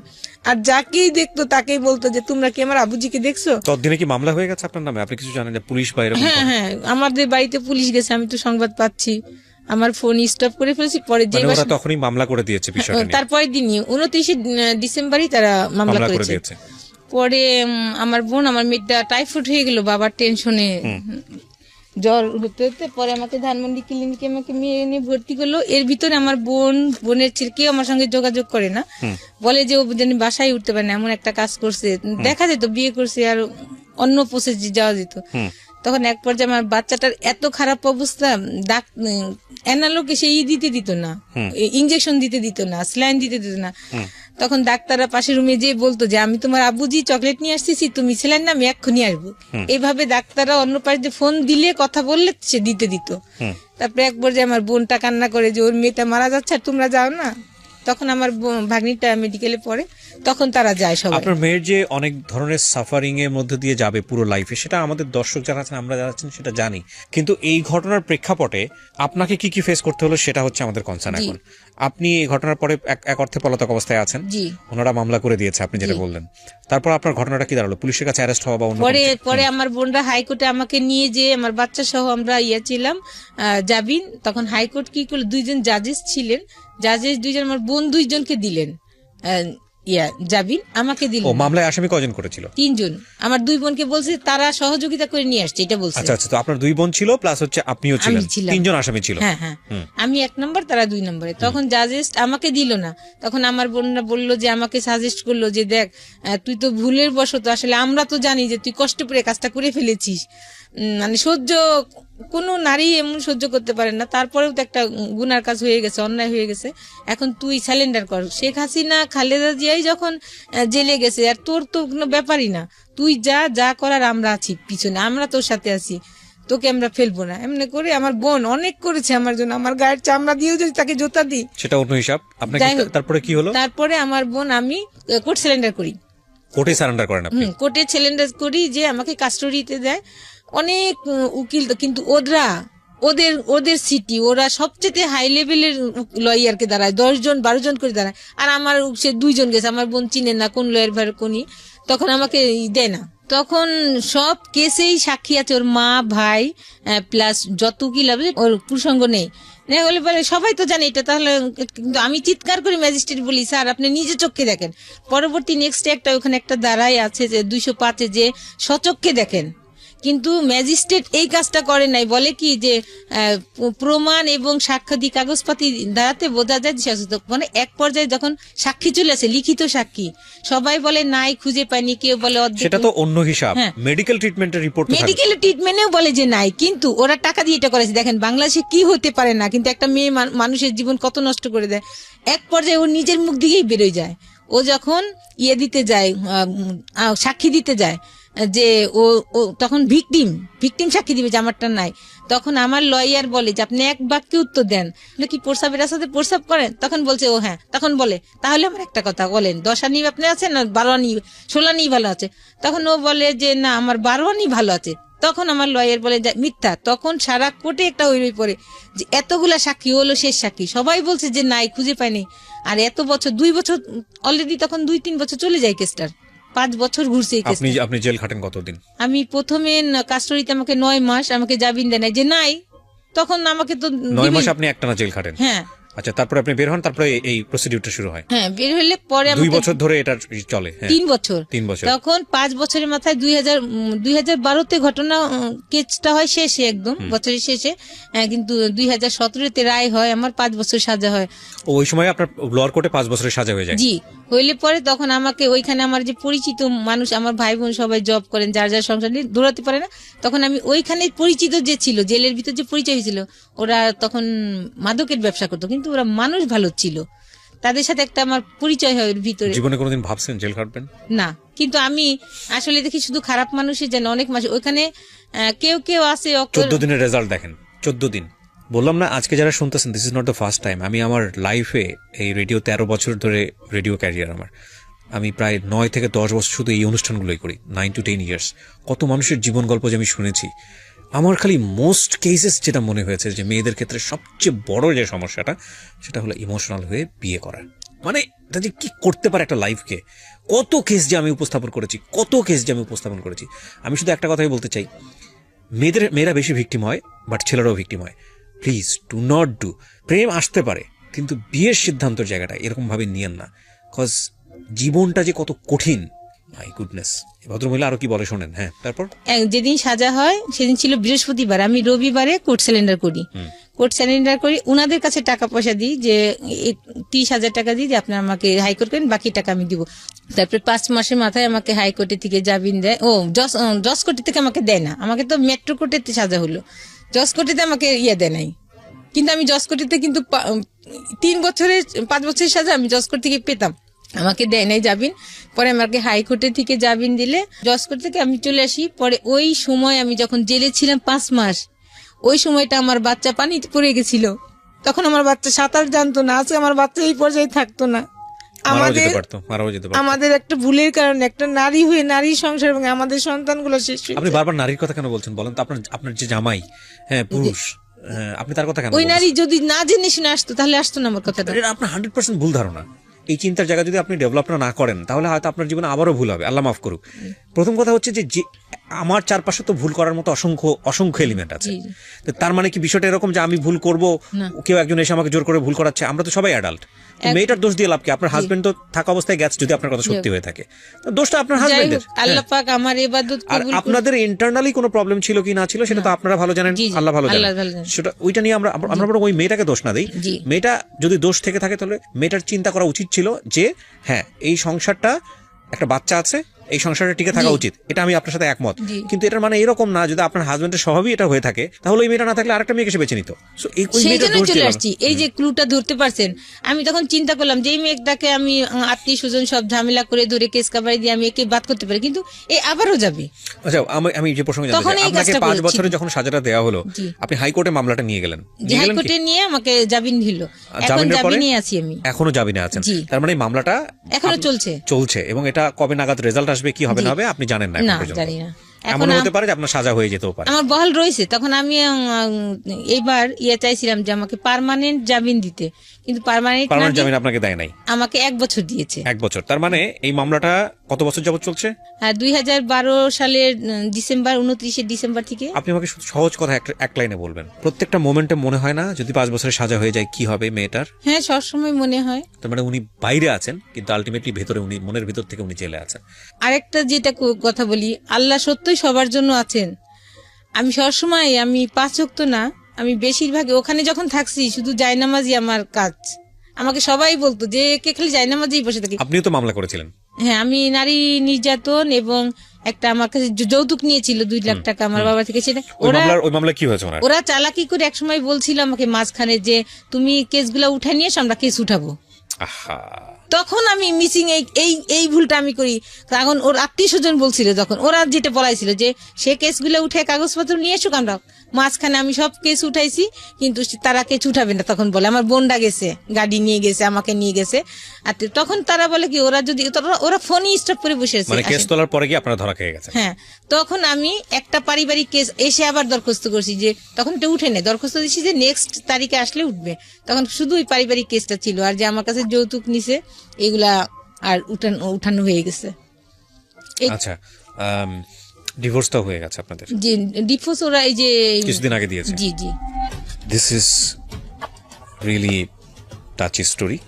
আর যাকেই দেখতো তাকেই বলতো যে তোমরা কি আমার আবুজিকে দেখছো। ততদিনে কি মামলা হয়ে গেছে আপনার নামে? আপনি কিছু জানেন যে পুলিশ বা এরকম? হ্যাঁ হ্যাঁ, আমাদের বাড়িতে পুলিশ গেছে, আমি তো সংবাদ পাচ্ছি, আমার ফোন স্টপ করে ফেলেছি। পরে যে মানে ওরা তখনই মামলা করে দিয়েছে বিষয়টা নিয়ে? তারপরের দিনই 29 ডিসেম্বরই তারা মামলা করে দিয়েছে। পরে আমার বোন, আমার মেয়েটা টাইফয়েড হয়ে গেল বাবার টেনশনে, জ্বর হতে হতে পরে আমাকে ধানমন্ডি ক্লিনিকে আমাকে মেয়ে নিয়ে ভর্তি করলো। এর ভিতরে আমার বোনের ছেলে কেউ আমার সঙ্গে যোগাযোগ করে না, বলে যে ও যেন বাসায় উঠতে পারে না, এমন একটা কাজ করছে। দেখা যেত বিয়ে করছে আর অন্য প্রসেসে যাওয়া যেত। তখন এক পর্যায়ে আমার বাচ্চাটার এত খারাপ অবস্থা, অ্যানালোকে সে দিতে দিত না, ইঞ্জেকশন দিতে দিত না, স্যালাইন দিতে দিত না। তখন ডাক্তাররা পাশের রুমে যেয়ে বলতো যে আমি তোমার আব্বুজি চকলেট নিয়ে আসতেছি, তুমি স্যালাইন না, আমি এক্ষুনি আসবো। এইভাবে ডাক্তাররা অন্য পাশে ফোন দিলে, কথা বললে সে দিতে দিত। তারপরে এক পর্যায়ে আমার বোনটা কান্না করে যে ওর মেয়েটা মারা যাচ্ছে আর তোমরা যাও না। তখন আমার ভাগ্নিটা মেডিকেলে পড়ে, তখন তারা যায় সবাই। আপনার মেয়ের যে অনেক ধরনের সাফারিং এর মধ্যে দিয়ে যাবে পুরো লাইফে, সেটা আমাদের দর্শক যারা আছেন, আমরা যারা আছেন সেটা জানি, কিন্তু এই ঘটনার প্রেক্ষাপটে আপনাকে কি কি ফেস করতে হলো সেটা হচ্ছে আমাদের কনসার্ন এখন। আপনি এই ঘটনার পরে এক অর্থে পলাতক অবস্থায় আছেন, ওনারা মামলা করে দিয়েছে আপনি যেটা বললেন। তারপর আপনার ঘটনাটা কি দাঁড়ালো? পুলিশের কাছে অ্যারেস্ট হওয়া বা অন্য? পরে আমার বোনরা হাইকোর্টে আমাকে নিয়ে যে আমার বাচ্চা সহ আমরা ছিলাম জামিন। তখন হাইকোর্ট কি করলো, 2জন জাজেস ছিলেন, জাজেস 2জন আমার বোন 2জনকে দিলেন জামিন, আমাকে দিল। মামলায় আসামি কয়জন করেছিল? 3জন। আমার 2 বোনকে বলছে তারা সহযোগিতা করে নিয়ে আসছে, এটা বলছে। আচ্ছা আচ্ছা, তো আপনার 2 বোন ছিল প্লাস হচ্ছে আপনিও ছিলেন, 3জন আসামি ছিল। হ্যাঁ হ্যাঁ, আমি 1 নম্বর, তারা 2 নম্বরে। তখন জাজেস আমাকে দিল না। তখন আমার বোনরা বললো যে, আমাকে সাজেস্ট করলো যে দেখ তুই তো ভুলের বশত, আসলে আমরা তো জানি যে তুই কষ্ট করে কাজটা করে ফেলেছিস, মানে সহ্য কোনো নারী এমন সহ্য করতে পারে না, তারপরেও তো একটা গুনার কাজ হয়ে গেছে, অন্যায় হয়ে গেছে, এখন তুই স্যালেন্ডার কর। শেখ হাসিনা খালেদা জিয়াই যখন জেলে গেছে, আর তোর তো কোনো ব্যাপারই না, তুই যা করার আমরা আছি পিছনে, আমরা তোর সাথে আছি, তোকে আমরা ফেলবো না। এমনি করে আমার বোন অনেক করেছে আমার জন্য, আমার গায়ের চামড়া দিয়েও যদি তাকে জোতা দিই সেটা অন্য হিসাব। আপনাকে তারপরে কি হলো? তারপরে আমার বোন, আমি কোর্ট স্যালেন্ডার করি, কোর্টে সারেন্ডার করেন আপনি? কোর্টে স্যালেন্ডার করি, যে আমাকে কাস্টডিতে দেয় অনেক উকিল, কিন্তু ওদের সিটি, ওরা সবচেয়ে হাই লেভেলের লয়ারকে দাঁড়ায়, 10 জন 12 জন করে দাঁড়ায়, আর আমার সে 2 জন গেছে, আমার বোন চিনে না কোন লয়ার ভার কোনি, তখন আমাকে দেয় না। তখন সব কেসেই সাক্ষী আছে ওর মা, ভাই, প্লাস যত উকিল হবে, ওর প্রসঙ্গ নেই। হলে পরে সবাই তো জানে এটা, তাহলে কিন্তু আমি চিৎকার করে ম্যাজিস্ট্রেট বলি, স্যার আপনি নিজে চোখে দেখেন। পরবর্তী নেক্সট একটা ওখানে একটা দাঁড়াই আছে যে 205-এ, যে সচক্ষে দেখেন, কিন্তু ম্যাজিস্ট্রেট এই কাজটা করে নাই। বলে কি যে প্রমাণ এবং সাক্ষ্যাদি কাগজপাতি দ্বারাতে বোঝা যায়, মানে এক পর্যায়ে যখন সাক্ষী চলে আসে, লিখিত সাক্ষী, সবাই বলে নাই, খুঁজে পায়নি, কেউ বলে অর্ধেক, সেটা তো অন্য হিসাব। মেডিকেল ট্রিটমেন্টের রিপোর্ট, মেডিকেল ট্রিটমেন্টেও বলে যে নাই, কিন্তু ওরা টাকা দিয়ে এটা করেছে। দেখেন বাংলাদেশে কি হতে পারে না, কিন্তু একটা মেয়ে মানুষের জীবন কত নষ্ট করে দেয়। এক পর্যায়ে ও নিজের মুখ দিয়েই বেরোয় যায়। ও যখন দিতে যায়, সাক্ষী দিতে যায়, যে ও তখন ভিকটিম সাক্ষী দিবে যে আমারটা নাই, তখন আমার লয়ার বলে যে আপনি এক বাক্যে উত্তর দেন, কি প্রস্রাবের সাথে প্রস্রাব করেন? তখন বলছে ও হ্যাঁ। তখন বলে তাহলে আমার একটা কথা বলেন, 10 আনি আপনি আছেন না 12 আনি 16 আনি ভালো আছে? তখন ও বলে যে না, আমার 12 আনি ভালো আছে। তখন আমার লয়ার বলে যে মিথ্যা। তখন সারা কোর্টে একটা হইরই পড়ে যে এতগুলা সাক্ষী হলো শেষ সাক্ষী, সবাই বলছে যে নাই, খুঁজে পায়নি। আর এত বছর, 2 বছর অলরেডি, তখন 2-3 বছর চলে যায় কেসটার। 5 বছর ঘুরছে এই কেসটা। আপনি জেল খাটেন কতদিন? আমি প্রথমে কাস্টডিতে আমাকে 9 মাস আমাকে জামিন দেয় নাই, যে নাই তখন আমাকে তো 9 মাস আপনি একটানা জেল খাটেন? হ্যাঁ। আচ্ছা, তারপরে আপনি বের হন, তারপরে এই প্রসিডিউরটা শুরু হয়? হ্যাঁ, বের হলে পরে 2 বছর ধরে এটা চলে? হ্যাঁ, 3 বছর। 3 বছর। তখন 5 বছরের মাথায় 2012-তে ঘটনা কেসটা হয় শেষে, একদম বছরের শেষে। কিন্তু 2017-তে রায় হয়, আমার 5 বছর সাজা হয়। ওই সময় আপনার লোয়ার কোর্টে 5 বছরের সাজা হয়ে যায়? জি, হইলে পরে তখন আমাকে ওইখানে আমার যে পরিচিত মানুষ, আমার ভাই বোন সবাই জব করেন, যার যার সংসার নিয়ে দৌড়াতে পারে না, তখন আমি ওইখানে পরিচিত যে ছিল, জেলের ভিতর যে পরিচয় হয়েছিল, ওরা তখন মাদকের ব্যবসা করতো, কিন্তু ওরা মানুষ ভালো ছিল, তাদের সাথে একটা আমার পরিচয় হয় ওর ভিতরে। জীবনে কোনোদিন ভাবছেন জেল খাটবেন? না, কিন্তু আমি আসলে দেখি শুধু খারাপ মানুষের যেন, অনেক মানুষ ওইখানে কেউ কেউ আছে 14 দিনের রেজাল্ট দেখেন, 14 দিন। বললাম না, আজকে যারা শুনতেছেন, this is not the first time. আমি আমার লাইফে এই রেডিও 13 বছর ধরে রেডিও ক্যারিয়ার আমার, আমি প্রায় 9 থেকে 10 বছর শুধু এই অনুষ্ঠানগুলোই করি, 9 to 10 ইয়ার্স। কত মানুষের জীবন গল্প যে আমি শুনেছি, আমার খালি মোস্ট কেসেস যেটা মনে হয়েছে যে মেয়েদের ক্ষেত্রে সবচেয়ে বড় যে সমস্যাটা, সেটা হলো ইমোশনাল হয়ে বিয়ে করা। মানে এটা যে কি করতে পারে একটা লাইফকে। কত কেস যে আমি উপস্থাপন করেছি। আমি শুধু একটা কথাই বলতে চাই, মেয়েরা বেশি ভিকটিম হয়, বাট ছেলেরাও ভিকটিম হয়। Please do not do. প্রেম আসতে পারে, কিন্তু বিয়ের সিদ্ধান্তের জায়গাটা এরকম ভাবে নিয়েন না, কজ জীবনটা যে কত কঠিন। My goodness. ভদ্রমহিলা আরো কি বলে শোনেন। হ্যাঁ, তারপর যেদিন সাজা হয় সেদিন ছিল বৃহস্পতিবার, আমি রবিবারে কোর্ট স্যালেন্ডার করি, উনাদের কাছে টাকা পয়সা দিই, যে 30,000 টাকা দিই, যে আপনি আমাকে হাইকোর্ট করেন, বাকি টাকা আমি দিব। তারপরে 5 মাসের মাথায় আমাকে হাইকোর্টে থেকে জামিন দেয়। জজ কোর্টে থেকে আমাকে দেয় না, আমাকে তো মেট্রো কোর্টেতে সাজা হলো, জজ কোর্টেতে আমাকে দেয় নাই। কিন্তু আমি জজ কোর্টেতে কিন্তু 5 বছরের সাজা আমি জজ কোর্ট থেকে পেতাম, আমাকে দেয় নাই জামিন। পরে আমাকে হাইকোর্টে থেকে জামিন দিলে জজ কোর্ট থেকে আমি চলে আসি। পরে ওই সময় আমি যখন জেলে ছিলাম 5 মাস, ওই সময়টা আমার বাচ্চা পানিতে পড়ে গেছিল, তখন আমার বাচ্চা সাঁতার জানতো না, আজকে আমার বাচ্চা এই পর্যায়ে থাকতো না। আমাদের একটা ভুলের কারণে, একটা নারী হয়ে নারী সংসার এবং আমাদের সন্তানগুলো শেষ। আপনি বারবার নারীর কথা কেন বলছেন বলেন তো? আপনার যে জামাই, হ্যাঁ পুরুষ, আপনি তার কথা কেন? ওই নারী যদি না জেনে শুনে আসতো তাহলে আসতো না আমার কথাটা। এটা আপনার 100% ভুল ধারণা। এই চিন্তার জায়গা যদি আপনি ডেভেলপ না করেন, তাহলে হয়তো আপনার জীবনে আবারও ভুল হবে, আল্লাহ মাফ করুক। প্রথম কথা হচ্ছে যে আমার চারপাশে তো ভুল করার মতো অসংখ্য এলিমেন্ট আছে। তো তার মানে কি বিষয়টা এরকম যে আমি ভুল করব, কেউ একজন এসে আমাকে জোর করে ভুল করাচ্ছে? আমরা তো সবাই অ্যাডাল্ট। মেয়েটার দোষ দিয়ে লাভ কি? আপনার হাজবেন্ড তো থাকা অবস্থায় গেছে, যদি আপনার কথা সত্যি হয়ে থাকে, তো দোষটা আপনার হাজবেন্ডের। আল্লাহ পাক আমার ইবাদত কবুল। আর আপনাদের ইন্টারনালি কোনো প্রবলেম ছিল কি না ছিল সেটা তো আপনারা ভালো জানেন, আল্লাহ ভালো জানেন। সেটা ওইটা নিয়ে আমরা বরং ওই মেয়েটাকে দোষ না দিই। মেয়েটা যদি দোষ থেকে থাকে, তাহলে মেয়েটার চিন্তা করা উচিত ছিল যে হ্যাঁ, এই সংসারটা, একটা বাচ্চা আছে, এই সংসারটা টিকে থাকা উচিত। এটা আমি আপনার সাথে একমত। কিন্তু এটার মানে এরকম না, যদি আপনার হাজবেন্ডের স্বভাবই এটা হয়ে থাকে, তাহলে ওই মেয়েটা না থাকলে আরেকটা মেয়েকে সে বেছে নিত। সেই জন্য চলে আসছি। এই যে ক্লুটা ধরতে পারছেন, আমি তখন চিন্তা করলাম যে এই মেয়েটাকে আমি আত্মীয় স্বজন সব ঝামেলা করে ধরে কেস কাবারি দিয়ে আমি একে বাদ করতে পারি, কিন্তু এই আবারও যাবে। আচ্ছা, আমি যে প্রসঙ্গে জানতে চাই, আপনাকে 5 বছরে যখন সাজাটা দেওয়া হলো, আপনি হাইকোর্টে মামলাটা নিয়ে গেলেন। হাইকোর্টে নিয়ে আমাকে জামিন দিল, এখন জামিনে আছি আমি। এখনো জামিনে আছেন? তার মানে এই মামলাটা এখনো চলছে এবং এটা কবে নাগাদ রেজাল্ট আসবে, কি হবে না হবে আপনি জানেন না? জানি না। এমন হতে পারে যে আপনার সাজা হয়ে যেতেও পারে। আমার বহাল রয়েছে। তখন আমি এইবার চাইছিলাম যে আমাকে পার্মানেন্ট জামিন দিতে, কিন্তু পার্মানেন্ট জামিন আপনাকে দেয় নাই, আমাকে 1 বছর দিয়েছে। 1 বছর। তার মানে এই মামলাটা কত বছর যাবত চলছে? 2012 সালের ডিসেম্বর, 29 ডিসেম্বর থেকে। আপনি আমাকে সহজ কথা এক লাইনে বলবেন, প্রত্যেকটা মোমেন্টে মনে হয় না যদি 5 বছরের সাজা হয়ে যায় কি হবে মেয়েটার? হ্যাঁ, সবসময় মনে হয়। তার মানে উনি বাইরে আছেন, কিন্তু আলটিমেটলি ভেতরে, উনি মনের ভিতর থেকে উনি জেলে আছেন। আরেকটা যেটা কথা বলি, আল্লাহ সত্যই সবার জন্য আছেন। আমি সবসময়, আমি 5 ওয়াক্ত না, আমি বেশিরভাগ ওখানে যখন থাকছি শুধু জায়নামাজি আমার কাজ। আমাকে সবাই বলতো যে কে খালি জায়নামাজিই বসে থাকে। আপনিও তো মামলা করেছিলেন। হ্যাঁ, আমি নারী নির্যাতন এবং একটা আমার কাছে যৌতুক নিয়েছিল 2 লাখ টাকা আমার বাবা থেকে। সেটা ওই মামলা কি হয়েছে? ওরা চালাকি করে একসময় বলছিল আমাকে মাঝখানে যে তুমি কেসগুলো উঠে নিয়ে এসো, আমরা কেস উঠাবো। তখন আমি মিসিং এই ভুলটা আমি করি। তখন ওর আত্মীয় স্বজন বলছিল, যখন ওরা যেটা বলাইছিল যে সে কেসগুলো উঠে কাগজপত্র নিয়ে এসুক, আমরা মাঝখানে আমি সব কেস উঠাইছি, কিন্তু তারা কেস উঠাবে না। তখন বলে আমার বোনটা গেছে, গাড়ি নিয়ে গেছে, আমাকে নিয়ে গেছে। আর তখন তারা বলে কি, ওরা যদি ওরা ফোনই স্টপ করে বসে আছে, মানে কেস তোলার পরে কি আপনারা ধরা খেয়ে গেছে? হ্যাঁ। তখন আমি একটা পারিবারিক কেস এসে আবার দরখাস্ত করছি, যে তখন এটা উঠে নেই, দরখাস্ত দিচ্ছি যে নেক্সট তারিখে আসলে উঠবে। তখন শুধু ওই পারিবারিক কেসটা ছিল, আর যে আমার কাছে যৌতুক নিছে এগুলা আর উঠানো হয়ে গেছে। এই- আচ্ছা, ডিভোর্সটাও হয়ে গেছে আপনাদের, যে ডিফোর্স ওরা এই যে কিছুদিন আগে দিয়েছে। জি জি this is really touchy story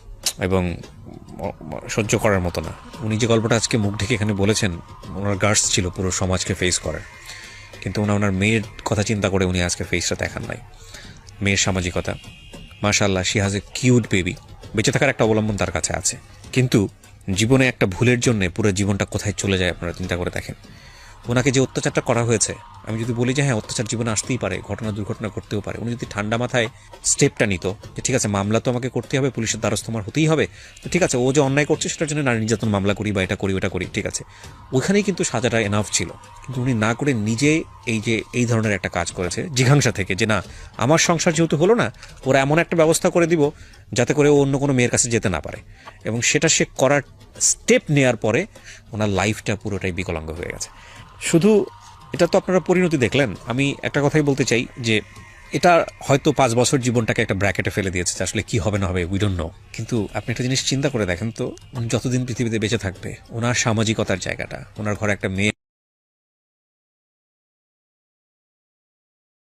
এবং সহ্য করার মতো না। উনি যে গল্পটা আজকে মুখ ঢেকে এখানে বলেছেন, ওনার গার্ডস ছিল পুরো সমাজকে ফেস করার, কিন্তু ওনার মেয়ের কথা চিন্তা করে উনি আজকে ফেসটা দেখান নাই। মেয়ের সামাজিকতা, মাশাআল্লাহ, she has a cute baby, বেঁচে থাকার একটা অবলম্বন তার কাছে আছে, কিন্তু জীবনে একটা ভুলের জন্য পুরো জীবনটা কোথায় চলে যায় আপনারা চিন্তা করে দেখেন। ওনাকে যে অত্যাচারটা করা হয়েছে, আমি যদি বলি যে হ্যাঁ অত্যাচার জীবনে আসতেই পারে, ঘটনা দুর্ঘটনা করতেও পারে, উনি যদি ঠান্ডা মাথায় স্টেপটা নিত যে ঠিক আছে মামলা তো আমাকে করতেই হবে, পুলিশের দ্বারস্থ আমার হতেই হবে, তো ঠিক আছে ও যে অন্যায় করছে সেটার জন্য নারী নির্যাতন মামলা করি বা এটা করি ওটা করি, ঠিক আছে, ওইখানেই কিন্তু সাজাটা এনাফ ছিল। কিন্তু উনি না করে নিজে এই ধরনের একটা কাজ করেছে জিঘাংসা থেকে, যে না আমার সংসার যেহেতু হলো না, ওরা এমন একটা ব্যবস্থা করে দিব যাতে করে ও অন্য কোনো মেয়ের কাছে যেতে না পারে, এবং সেটা সে করার স্টেপ নেওয়ার পরে ওনার লাইফটা পুরোটাই বিকলাঙ্গ হয়ে গেছে। শুধু এটা তো আপনারা পরিণতি দেখলেন, আমি একটা কথাই বলতে চাই যে এটা হয়তো 5 বছর জীবনটাকে একটা ব্র্যাকেটে ফেলে দিয়েছে, আসলে কি হবে না হবে উই ডোন্ট নো, কিন্তু আপনি একটা জিনিস চিন্তা করে দেখেন তো, উনি যতদিন পৃথিবীতে বেঁচে থাকবে ওনার সামাজিকতার জায়গাটা, ওনার ঘরে একটা মেয়ে